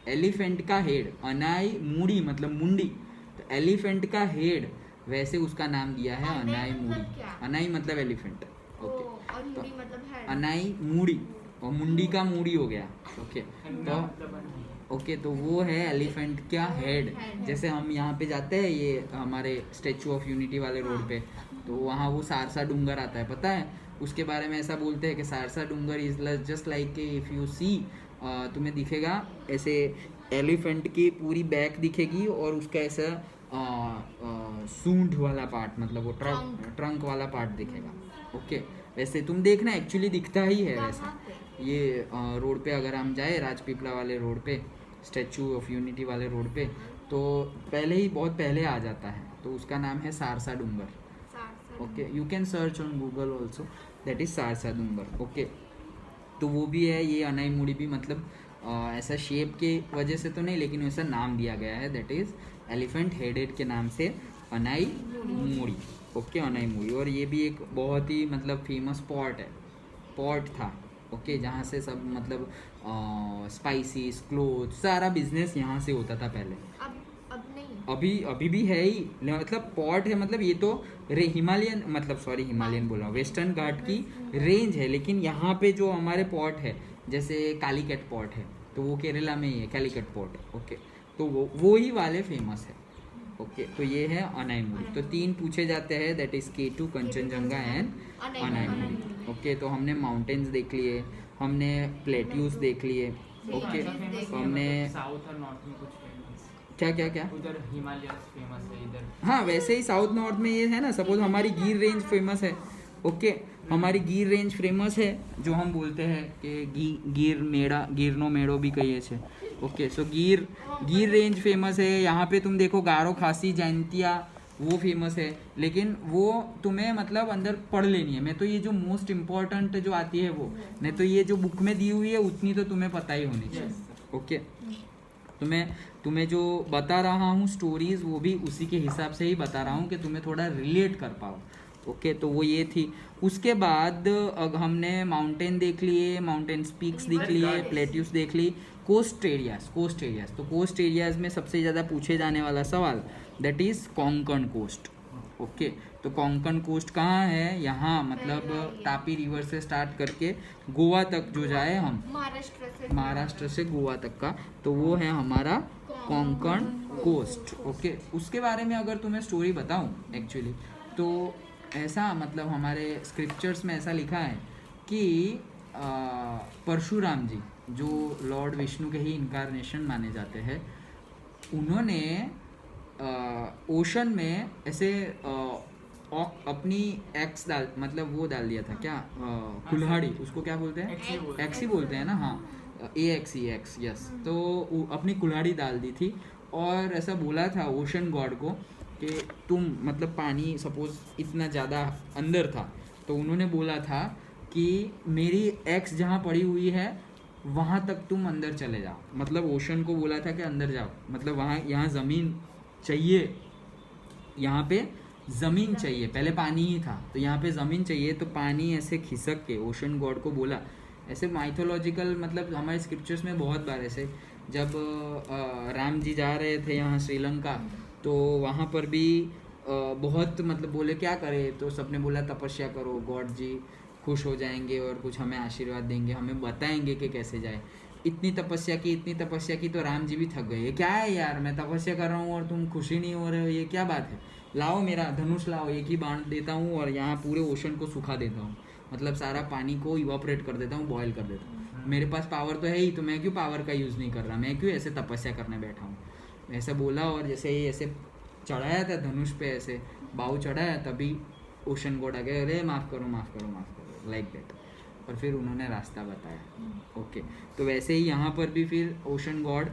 एलिफेंट का हेड, अनाई मुड़ी मतलब मुंडी, तो एलिफेंट का हेड, वैसे उसका नाम दिया है अनाई अनाई मतलब मुड़ी। क्या? अनाई मतलब एलिफेंट। ओ, ओके, और मुड़ी मतलब है। अनाई मुड़ी, और मुंडी का मुड़ी हो गया। ओके, इनका तो मतलब है। ओके, तो वो है एलिफेंट का हेड। हेड। जैसे हम यहाँ पे जाते हैं, ये हमारे स्टेचू ऑफ यूनिटी वाले रोड पे, तो वहाँ वो सारसा डूंगर आता है, पता है? उसके बारे में ऐसा बोलते हैं कि Sarsa Dungar is just like if you see, तुम्हें दिखेगा ऐसे एलिफेंट की पूरी बैक दिखेगी, और उसका ऐसा सूंड वाला पार्ट, मतलब वो ट्रंक वाला पार्ट दिखेगा। ओके, वैसे तुम देखना, एक्चुअली दिखता ही है वैसा। कहाँ पे? ये रोड पे अगर हम जाए, राजपीपला वाले रोड पे, स्टैचू ऑफ यूनिटी वाले रोड पे, तो पहले ही बहुत पहले आ जाता है, तो उसका नाम है Sarsa Dungar. Sarsa. Okay, you can search on Google also, that is Sarsa Dungar. Okay, तो वो भी है। ये अनाईमुड़ी भी मतलब ऐसा शेप के वजह से तो नहीं, लेकिन वैसा नाम दिया गया है, दैट इज एलिफेंट हेडेड के नाम से अनाईमुड़ी। ओके, अनाईमुड़ी। और ये भी एक बहुत ही मतलब फेमस पोर्ट था। ओके, जहाँ से सब मतलब स्पाइसेस, क्लोथ, सारा बिजनेस यहाँ से होता था पहले। अब नहीं। अभी भी है ही, मतलब पोर्ट है, मतलब ये तो हिमालयन, मतलब सॉरी हिमालयन बोला, वेस्टर्न घाट की रेंज है, लेकिन यहाँ पे जो हमारे पोर्ट है, जैसे कालीकट पोर्ट है, तो वो केरला में ही है, कालीकट पोर्ट है। ओके, तो वो ही वाले फेमस है। ओके, तो ये है अनाईमुड़ी। तो 3 पूछे जाते हैं, that is K2, Kanchenjunga and Anamudi. Okay, तो हमने माउंटेन्स देख लिए, हमने प्लेट्यूज देख लिए। ओके, तो हमने साउथ और नॉर्थ में कुछ फेमस, क्या उधर हिमालयस फेमस है इधर। हाँ, वैसे ही साउथ नॉर्थ में ये है ना, सपोज हमारी गिर रेंज फेमस है, ओके हमारी गिर रेंज फेमस है जो हम बोलते हैं कि गिरनो मेड़ो भी कहिए छे ओके सो गिर रेंज फेमस है। यहाँ पे तुम देखो गारो खासी जैंतिया वो फेमस है, लेकिन वो तुम्हें मतलब अंदर पढ़ लेनी है। मैं तो ये जो मोस्ट इम्पोर्टेंट जो आती है वो, नहीं तो ये जो बुक में दी हुई है उतनी तो तुम्हें पता ही होनी चाहिए। ओके तुम्हें जो बता रहा हूँ स्टोरीज वो भी उसी के हिसाब से ही बता रहा हूँ कि तुम्हें थोड़ा रिलेट कर पाओ। ओके तो वो ये थी। उसके बाद हमने माउंटेन देख लिए, माउंटेन पीक्स देख लिए, प्लेट्यूस देख ली, कोस्ट एरियाज। तो कोस्ट एरियाज में सबसे ज़्यादा पूछे जाने वाला सवाल that is Konkan coast. Okay तो कोंकण कोस्ट कहाँ है? यहाँ मतलब तापी रिवर से स्टार्ट करके गोवा तक जो जाए हम, महाराष्ट्र से गोवा तक का, तो वो है हमारा कोंकण कोस्ट। ओके उसके बारे में अगर तुम्हें स्टोरी बताऊं एक्चुअली तो ऐसा मतलब हमारे स्क्रिप्चर्स में ऐसा लिखा है कि परशुराम जी जो लॉर्ड विष्णु के ही इनकारनेशन माने जाते हैं, उन्होंने ओशन में ऐसे अपनी एक्स डाल मतलब वो डाल दिया था क्या, कुल्हाड़ी, उसको क्या बोलते हैं? एक्स ही बोलते हैं ना, हाँ एक्स यस। तो अपनी कुल्हाड़ी डाल दी थी और ऐसा बोला था ओशन गॉड को कि तुम मतलब पानी सपोज इतना ज़्यादा अंदर था तो उन्होंने बोला था कि मेरी एक्स जहाँ पड़ी हुई है वहाँ तक तुम अंदर चले जाओ। मतलब ओशन को बोला था कि अंदर जाओ, मतलब वहाँ यहाँ ज़मीन चाहिए, यहाँ पे ज़मीन चाहिए, पहले पानी ही था तो यहाँ पे ज़मीन चाहिए। तो पानी ऐसे खिसक के ओशन गॉड को बोला। ऐसे माइथोलॉजिकल मतलब हमारे स्क्रिप्चर्स में बहुत बार ऐसे, जब राम जी जा रहे थे यहाँ श्रीलंका तो वहाँ पर भी बहुत मतलब बोले क्या करें, तो सबने बोला तपस्या करो, गॉड जी खुश हो जाएंगे और कुछ हमें आशीर्वाद देंगे, हमें बताएंगे कि कैसे जाए। इतनी तपस्या की तो राम जी भी थक गए। ये क्या है यार, मैं तपस्या कर रहा हूँ और तुम खुशी नहीं हो रहे हो, ये क्या बात है? लाओ मेरा धनुष लाओ, एक ही बाण देता हूँ और यहाँ पूरे ओशन को सुखा देता हूँ, मतलब सारा पानी को इवापोरेट कर देता हूँ, बॉयल कर देता हूँ। मेरे पास पावर तो है ही, तो मैं क्यों पावर का यूज़ नहीं कर रहा, मैं क्यों ऐसे तपस्या करने बैठा हूँ? ऐसा बोला और जैसे ही ऐसे चढ़ाया था धनुष पे, ऐसे बाहु चढ़ाया, तभी ओशन गॉड आ गए, अरे माफ़ करो लाइक दैट, और फिर उन्होंने रास्ता बताया। ओके तो वैसे ही यहाँ पर भी फिर ओशन गॉड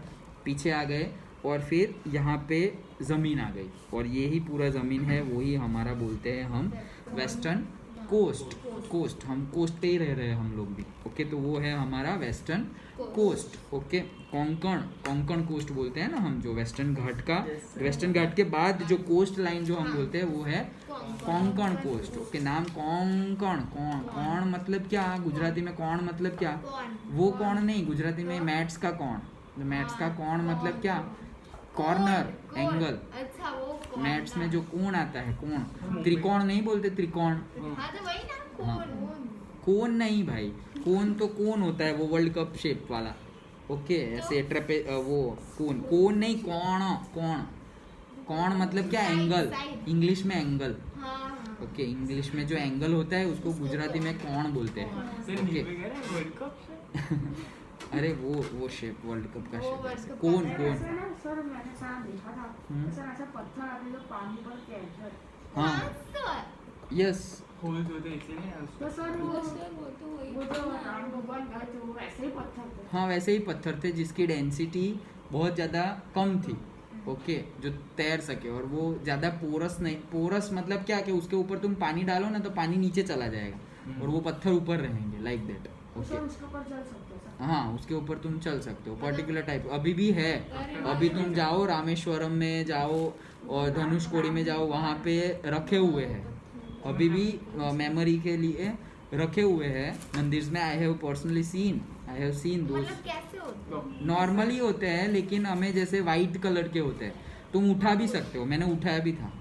पीछे आ गए और फिर यहाँ पे ज़मीन आ गई, और ये ही पूरा ज़मीन है, वही हमारा बोलते हैं हम वेस्टर्न कोस्ट। हम कोस्ट पे ही रह रहे हैं हम लोग भी। ओके तो वो है हमारा western coast. Okay Konkan coast बोलते हैं ना हम, जो वेस्टर्न घाट के बाद जो कोस्ट लाइन जो हम बोलते हैं वो है कोंकण कोस्ट। ओके नाम कोंकण, कौन मतलब क्या, गुजराती में कौन मतलब क्या, वो कौन नहीं, गुजराती में मैट्स का कौन, मैट्स का कौन मतलब क्या, कॉर्नर, एंगल। अच्छा वो मैट्स में जो कोण आता है, कोण, त्रिकोण नहीं बोलते, त्रिकोण। हाँ तो वही ना, हाँ। कोण नहीं भाई, कोण तो कोण होता है वो वर्ल्ड कप शेप वाला। ओके ऐसे ट्रपे वो कोण नहीं, कौन मतलब क्या, एंगल, इंग्लिश में एंगल। ओके इंग्लिश में जो एंगल होता है उसको गुजराती में कौन बोलते हैं। ओके अरे वो शेप वर्ल्ड कप का शेप, कोण। ऐसे ना सर मैंने साथ देखा था, सर ऐसा पत्थर आते जो पानी पर कैप्चर, हाँ यस होल्स होते इसीलिए तो सर वो जो राम भगवान गए थे वो वैसे ही पत्थर थे। हाँ वैसे ही पत्थर थे जिसकी डेंसिटी बहुत ज़्यादा कम थी। ओके जो तैर सके, और वो ज़्यादा पोरस नहीं, पोरस मतलब क्या कि उसके ऊपर तुम पानी डालो ना तो पानी नीचे चला जाएगा और वो पत्थर ऊपर रहेंगे लाइक दैट। ओके उसके ऊपर चल सकते हैं सर। हाँ उसके ऊपर तुम चल सकते हो, पर्टिकुलर टाइप अभी भी है। अभी तुम जाओ रामेश्वरम में जाओ और धनुषकोडी में जाओ, वहाँ पे रखे हुए हैं अभी भी मेमोरी के लिए रखे हुए हैं मंदिर में। I have personally seen those. मतलब कैसे होते? नॉर्मली होते हैं लेकिन हमें जैसे वाइट कलर के होते हैं, तुम उठा भी सकते हो, मैंने उठाया भी था।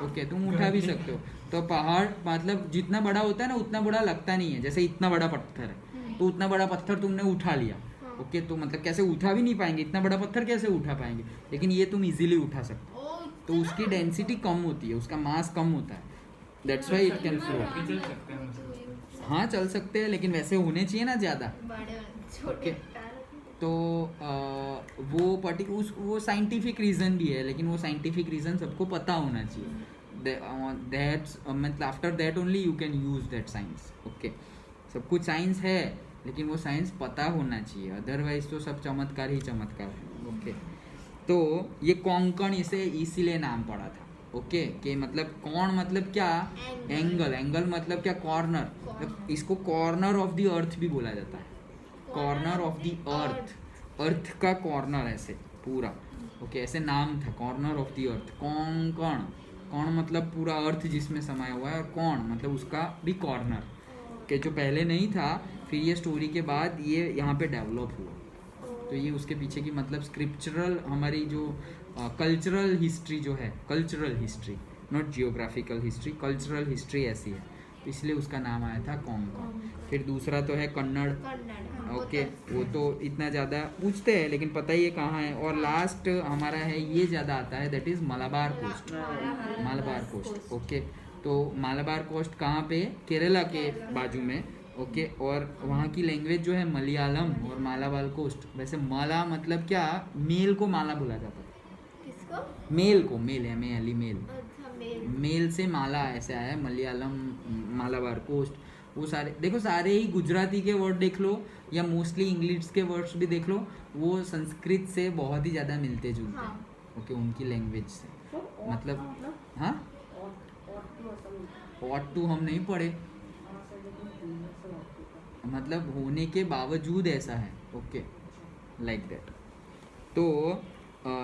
ओके तुम उठा भी सकते हो। तो पहाड़ मतलब जितना बड़ा होता है ना उतना बड़ा लगता नहीं है, जैसे इतना बड़ा पत्थर है तो उतना बड़ा पत्थर तुमने उठा लिया। ओके तो मतलब कैसे उठा भी नहीं पाएंगे, इतना बड़ा पत्थर कैसे उठा पाएंगे, लेकिन ये तुम इजीली उठा सकते हो। तो उसकी डेंसिटी कम होती है, उसका मास कम होता है, that's why it can float. चल सकते हैं हम। हाँ चल सकते हैं लेकिन वैसे होने चाहिए ना ज़्यादा। बड़े छोटे तो वो साइंटिफिक रीज़न भी है, लेकिन वो साइंटिफिक रीज़न सबको पता होना चाहिए। दैट्स मतलब after that only you can use that science. Okay, सब कुछ साइंस है लेकिन वो साइंस पता होना चाहिए, अदरवाइज तो सब चमत्कार ही चमत्कार है. ओके, तो ये कोंकण इसे इसीलिए नाम पड़ा था. ओके, कि मतलब कौन मतलब क्या, एंगल. एंगल मतलब क्या, कॉर्नर. इसको कॉर्नर ऑफ द अर्थ भी बोला जाता है. कॉर्नर ऑफ द अर्थ, अर्थ का कॉर्नर ऐसे पूरा. ओके, ऐसे नाम था corner of the earth. Konkan, कौन मतलब पूरा अर्थ जिसमें समाया हुआ है, और कौन मतलब उसका भी कॉर्नर, के जो पहले नहीं था. फिर ये स्टोरी के बाद ये यहाँ पे डेवलप हुआ. तो ये उसके पीछे की मतलब स्क्रिप्चरल हमारी जो कल्चरल हिस्ट्री जो है, cultural history, not geographical history, cultural history ऐसी है. तो इसलिए उसका नाम आया था कोंकण. फिर दूसरा तो है कन्नड़. कन्नड़. ओके, वो तो इतना ज़्यादा पूछते हैं लेकिन पता ही है कहाँ है. और लास्ट हमारा है, ये ज़्यादा आता है, that is Malabar coast. Malabar coast. Okay, तो मालाबार कोस्ट कहाँ पे, केरला के बाजू में. ओके, और वहाँ की लैंग्वेज जो है मलयालम और मालाबार कोस्ट. वैसे माला मतलब क्या, मेल को माला बोला जाता है. किसको? मेल को, मेल है, मेल, मेल, अच्छा, मेल. मेल से माला ऐसे आया है. मलयालम, मालाबार कोस्ट, वो सारे देखो, सारे ही गुजराती के वर्ड देख लो या मोस्टली इंग्लिश के वर्ड्स भी देख लो, वो संस्कृत से बहुत ही ज़्यादा मिलते जुलते हैं. हाँ. ओके, उनकी लैंग्वेज से. तो मतलब हाँ, और ऑट टू हम नहीं पढ़े, मतलब होने के बावजूद ऐसा है. Okay, like that. तो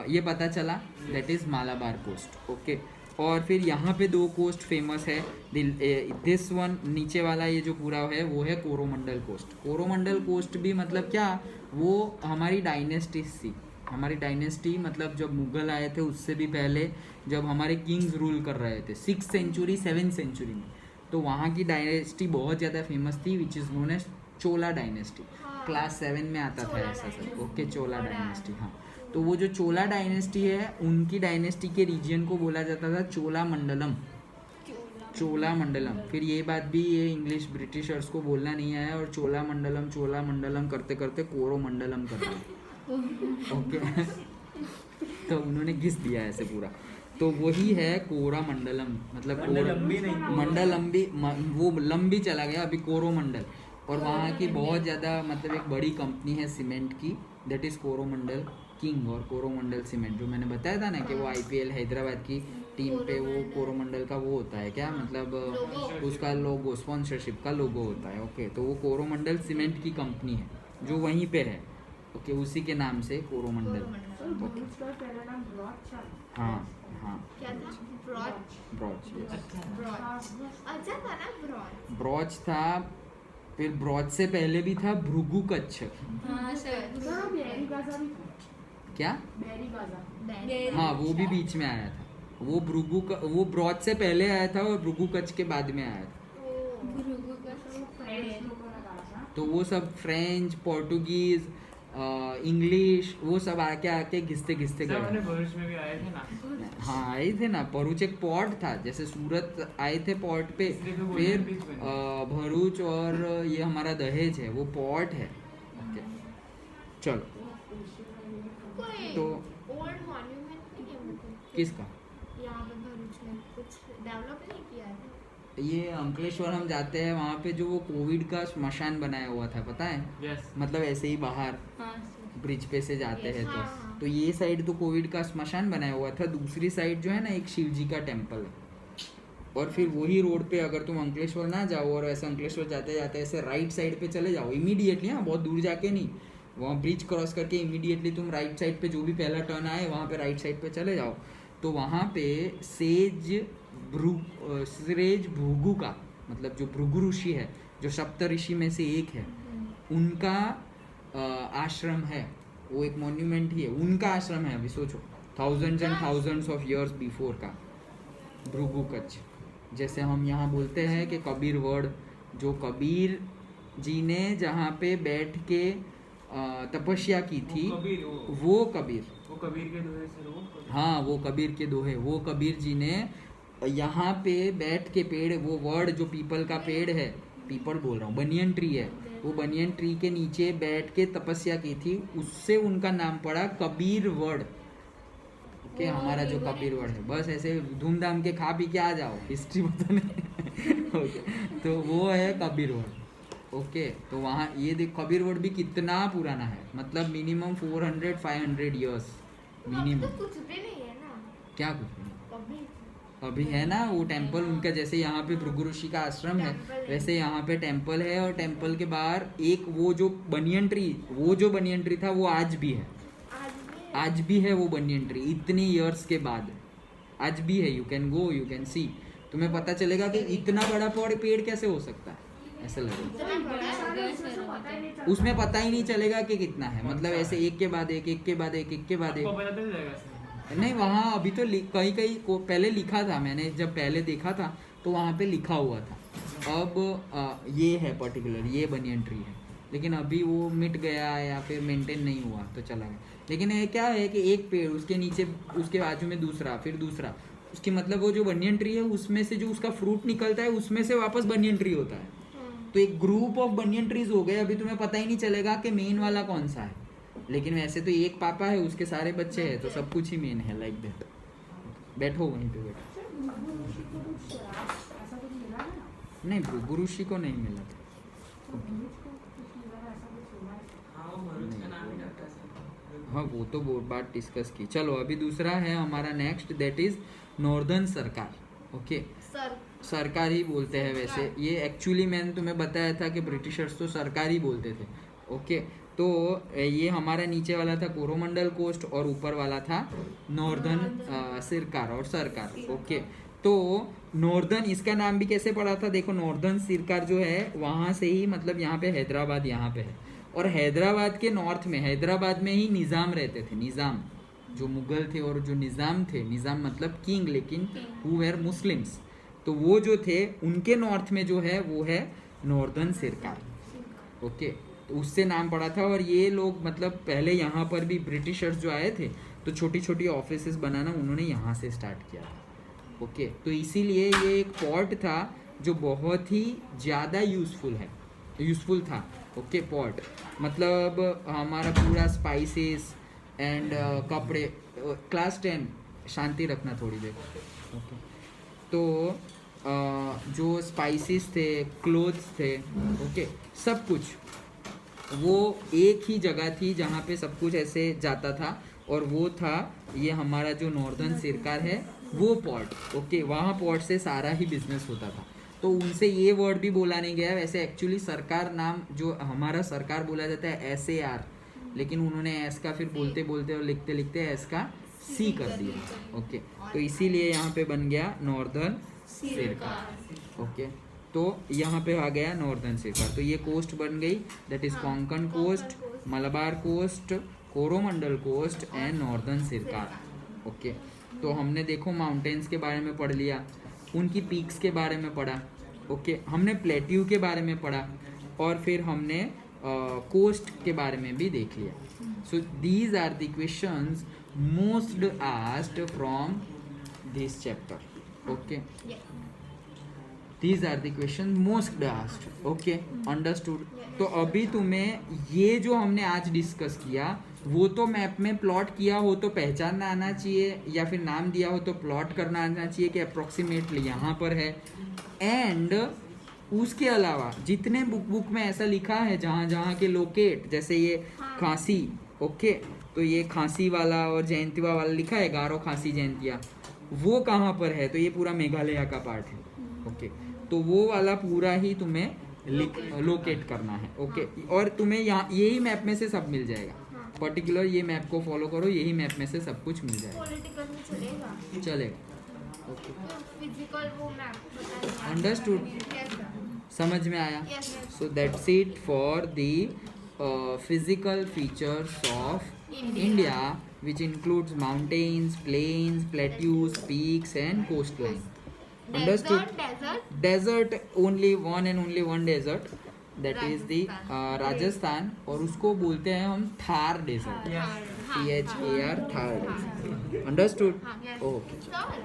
ये पता चला, that is Malabar coast. Okay, और फिर यहाँ पे दो कोस्ट फेमस है. दिस वन नीचे वाला ये जो पूरा है वो है कोरोमंडल कोस्ट. कोरोमंडल कोस्ट भी मतलब क्या, वो हमारी डायनेस्टीज थी. हमारी डायनेस्टी मतलब जब मुगल आए थे उससे भी पहले, जब हमारे किंग्स रूल कर रहे थे 6th सेंचुरी 7th सेंचुरी में, तो वहाँ की डायनेस्टी बहुत ज़्यादा फेमस थी, which is known as Chola dynasty. Class 7 में आता था ऐसा सब. Okay, Chola dynasty. हाँ, तो वो जो चोला डायनेस्टी है, उनकी डायनेस्टी के रीजन को बोला जाता था चोला मंडलम. चोला मंडलम. फिर ये बात भी ये इंग्लिश ब्रिटिशर्स को बोलना नहीं आया, और चोला मंडलम करते करते कोरोमंडलम कर दिया. ओके, तो उन्होंने घिस दिया ऐसे पूरा. तो वही है कोरामंडलम, मतलब मंडलम्बी नहीं, मंडलम्बी, वो लंबी चला गया अभी कोरोमंडल. और वहाँ की बहुत ज़्यादा मतलब एक बड़ी कंपनी है सीमेंट की, दैट इज़ कोरोमंडल किंग और कोरोमंडल सीमेंट. जो मैंने बताया था ना कि वो IPL हैदराबाद की टीम पे वो कोरोमंडल का वो होता है क्या, मतलब उसका लोगो, स्पॉन्सरशिप का लोगो होता है. ओके, तो वो कोरोमंडल सीमेंट की कंपनी है जो वहीं पे है. ओके, उसी के नाम से कोरोमंडल. सर भरूच का पहला नाम ब्रॉच था. हाँ हाँ, क्या था? ब्रॉच. ब्रॉच. ब्रॉच. अच्छा था ना ब्रॉच. ब्रॉच था. फिर ब्रॉच से पहले भी था भृगु कच्छ. हाँ सर. सर बेरी गाजा भी था. क्या? बेरी गाजा. हाँ, वो भी बीच में आया था. वो वो ब्रॉच से पहले आया था और भृगु कच्छ के बाद में आया था. भृगु का फ्रेंच लोगों ने कहा था. तो वो सब फ्रेंच, पोर्टुगीज, इंग्लिश, वो सब आके आके घिसते घिसते सर अपने गए. भरूच में भी आए थे ना. हाँ, आए थे ना. भरूच एक पोर्ट था, जैसे सूरत आए थे पोर्ट पे. इसलिए तो फिर गोल्डन बीच बनी. भरूच और ये हमारा दहेज है, वो पोर्ट है. ओके, चलो. कोई तो ओल्ड मॉन्यूमेंट नहीं है मतलब किसका? यहाँ पे भरूच में कुछ डेवलप नहीं किया है. ये अंकलेश्वर हम जाते हैं, वहाँ पे जो वो कोविड का श्मशान बनाया हुआ था, पता है, यस. मतलब ऐसे ही बाहर हाँ सर. ब्रिज पे से जाते हैं. हाँ, हाँ. तो ये साइड तो कोविड का श्मशान बनाया हुआ था. दूसरी साइड जो है ना, एक शिव जी का टेम्पल है. और फिर वही रोड पे अगर तुम अंकलेश्वर ना जाओ और ऐसे अंकलेश्वर जाते जाते ऐसे राइट साइड पे चले जाओ इमीडिएटली, हाँ, बहुत दूर जाके नहीं, वहाँ ब्रिज क्रॉस करके इमीडिएटली तुम राइट साइड पे जो भी पहला टर्न आए वहाँ पे राइट साइड पे चले जाओ. तो वहाँ पे सेज भृगु का मतलब जो भृगु ऋषि है, जो सप्त ऋषि में से एक है, उनका आश्रम है. वो एक मॉन्यूमेंट ही है, उनका आश्रम है. अभी सोचो, thousands and thousands of years before का भृगु कच्छ. जैसे हम यहाँ बोलते हैं कि कबीर वर्ड, जो कबीर जी ने जहाँ पे बैठ के तपस्या की थी, वो कबीर. वो कबीर के दोहे सर. वो हाँ, वो कबीर के दोहे. वो कबीर जी ने यहाँ पे बैठ के पेड़, वो वर्ड जो पीपल का पेड़ है, पीपल बोल रहा हूँ, बनियन ट्री है, वो बनियन ट्री के नीचे बैठ के तपस्या की थी. उससे उनका नाम पड़ा कबीर वर्ड. कि हमारा जो कबीरवड़ है, बस ऐसे धूमधाम के खा पी के आ जाओ, हिस्ट्री बताने। ओके, तो वो है कबीरवड़। ओके, तो वहाँ ये देख कबीरवड़ भी कितना पुराना है, मतलब मिनिमम 400-500 ईयर्स मिनिमम। तो कुछ भी नहीं है ना क्या कुछ नहीं कभी अभी है ना वो टेम्पल उनका, जैसे यहाँ पे भृगु ऋषि का आश्रम है टेम्पल है। वैसे यहाँ पे टेम्पल है, और टेम्पल के बाहर एक वो जो बनियन ट्री था वो आज भी है, आज भी है वो बनियन ट्री, इतनी इयर्स के बाद आज भी है। You can go, you can see, तुम्हें पता चलेगा कि इतना बड़ा पेड़ कैसे हो सकता है, ऐसा लगेगा। इतना बड़ा सारे उसमें से पता ही नहीं चलता। उसमें पता ही नहीं चलेगा कि कितना है, मतलब ऐसे एक के बाद एक, एक के बाद एक, एक के बाद आपको एक। पता चल जाएगा इसमें। नहीं वहाँ अभी तो कहीं कहीं को पहले लिखा था, मैंने जब पहले देखा था तो वहाँ पे लिखा हुआ था। अब ये है पर्टिकुलर, ये बनियन ट्री है, लेकिन अभी वो मिट गया या फिर मेंटेन नहीं हुआ तो चला गया। लेकिन ये क्या है कि एक पेड़, उसके नीचे उसके बाजू में दूसरा, फिर दूसरा, उसकी मतलब वो जो बनियन ट्री है उसमें से जो उसका फ्रूट निकलता है उसमें से वापस बनियन ट्री होता है। तो एक ग्रुप ऑफ बनियन ट्रीज हो गए, अभी तुम्हें पता ही नहीं चलेगा कि मेन वाला कौन सा है, लेकिन वैसे तो एक पापा है, उसके सारे बच्चे हैं, तो सब कुछ ही मेन है, लाइक दैट। बैठो वहीं पे बैठो। सर, भृगु ऋषि को कुछ ऐसा कुछ मिला है ना? नहीं भृगु ऋषि को नहीं मिला था। तो भृगु को कुछ मिला है, ऐसा कुछ सुना है? हाँ वो भरूच का नाम ही रखा है। हाँ वो तो बहुत बात डिस्कस की। चलो अभी दूसरा है हमारा नेक्स्ट, दैट इज नॉर्दर्न सरकार। ओके, सर सरकार ही बोलते हैं वैसे, ये एक्चुअली मैंने तुम्हें बताया था कि ब्रिटिशर्स तो सरकार ही बोलते थे। ओके, तो ये हमारा नीचे वाला था कोरोमंडल कोस्ट और ऊपर वाला था नॉर्दर्न सिरकार और सरकार। ओके, तो नॉर्दर्न, इसका नाम भी कैसे पड़ा था देखो, नॉर्दर्न सिरकार जो है वहाँ से ही, मतलब यहाँ पे हैदराबाद यहाँ पे है, और हैदराबाद के नॉर्थ में, हैदराबाद में ही निज़ाम रहते थे। निज़ाम जो मुगल थे और जो निज़ाम थे, निज़ाम मतलब किंग, लेकिन हु वेर मुस्लिम्स, तो वो जो थे उनके नॉर्थ में जो है वो है नॉर्दर्न सिरकार। ओके, तो उससे नाम पड़ा था। और ये लोग मतलब पहले यहाँ पर भी ब्रिटिशर्स जो आए थे तो छोटी छोटी ऑफिसेस बनाना उन्होंने यहाँ से स्टार्ट किया था। ओके, तो इसीलिए ये एक पोर्ट था जो बहुत ही ज़्यादा यूज़फुल था। ओके, पोर्ट मतलब हमारा पूरा स्पाइसेस एंड कपड़े, क्लास 10 शांति रखना थोड़ी देर। ओके, तो जो स्पाइसेस थे, क्लोथ्स थे, ओके, सब कुछ वो एक ही जगह थी जहाँ पे सब कुछ ऐसे जाता था, और वो था ये हमारा जो नॉर्दर्न सिरकार है वो पोर्ट। ओके, वहाँ पोर्ट से सारा ही बिजनेस होता था, तो उनसे ये वर्ड भी बोला नहीं गया। वैसे एक्चुअली सरकार नाम जो हमारा सरकार बोला जाता है SAR, लेकिन उन्होंने एस का फिर बोलते बोलते और लिखते लिखते एस का C कर दिया। ओके, तो इसीलिए यहाँ पे बन गया नॉर्दर्न सिरकार। ओके, तो यहाँ पे आ गया नॉर्दर्न सिरकार, तो ये कोस्ट बन गई, that is Konkan coast, Malabar coast, Coromandel coast and northern Circars. Okay, तो हमने देखो माउंटेन्स के बारे में पढ़ लिया, उनकी पीक्स के बारे में पढ़ा। ओके, हमने प्लेट्यू के बारे में पढ़ा, और फिर हमने कोस्ट के बारे में भी देख लिया। So these are the questions most asked from this chapter. Okay, These are the questions most asked. Okay, understood? तो अभी तुम्हें ये जो हमने आज डिस्कस किया वो तो मैप में प्लॉट किया हो तो पहचानना आना चाहिए, या फिर नाम दिया हो तो प्लॉट करना आना चाहिए कि अप्रोक्सीमेटली यहाँ पर है। एंड उसके अलावा जितने बुक में ऐसा लिखा है जहाँ जहाँ के लोकेट, जैसे ये खांसी, ओके, तो ये खांसी वाला और जयंतिया वाला लिखा है, गारो खांसी जयंतिया, वो कहाँ पर है, तो ये पूरा मेघालय का पार्ट है। ओके, तो वो वाला पूरा ही तुम्हें लोकेट करना है। ओके, और तुम्हें यहाँ यही मैप में से सब मिल जाएगा, पर्टिकुलर ये मैप को फॉलो करो, यही मैप में से सब कुछ मिल जाएगा, पॉलिटिकल में चलेगा। चलेगा। ओके, फिजिकल वो मैं आपको बताऊंगा। अंडरस्टूड, समझ में आया? Yes, yes. So that's it for the physical features of India, which includes mountains, plains, plateaus, peaks and coastline. Understood? Desert, only one and only one desert, that is the Rajasthan, और उसको बोलते हैं हम Thar desert, THAR, Thar desert. Understood? हाँ, yes. Okay. Sure.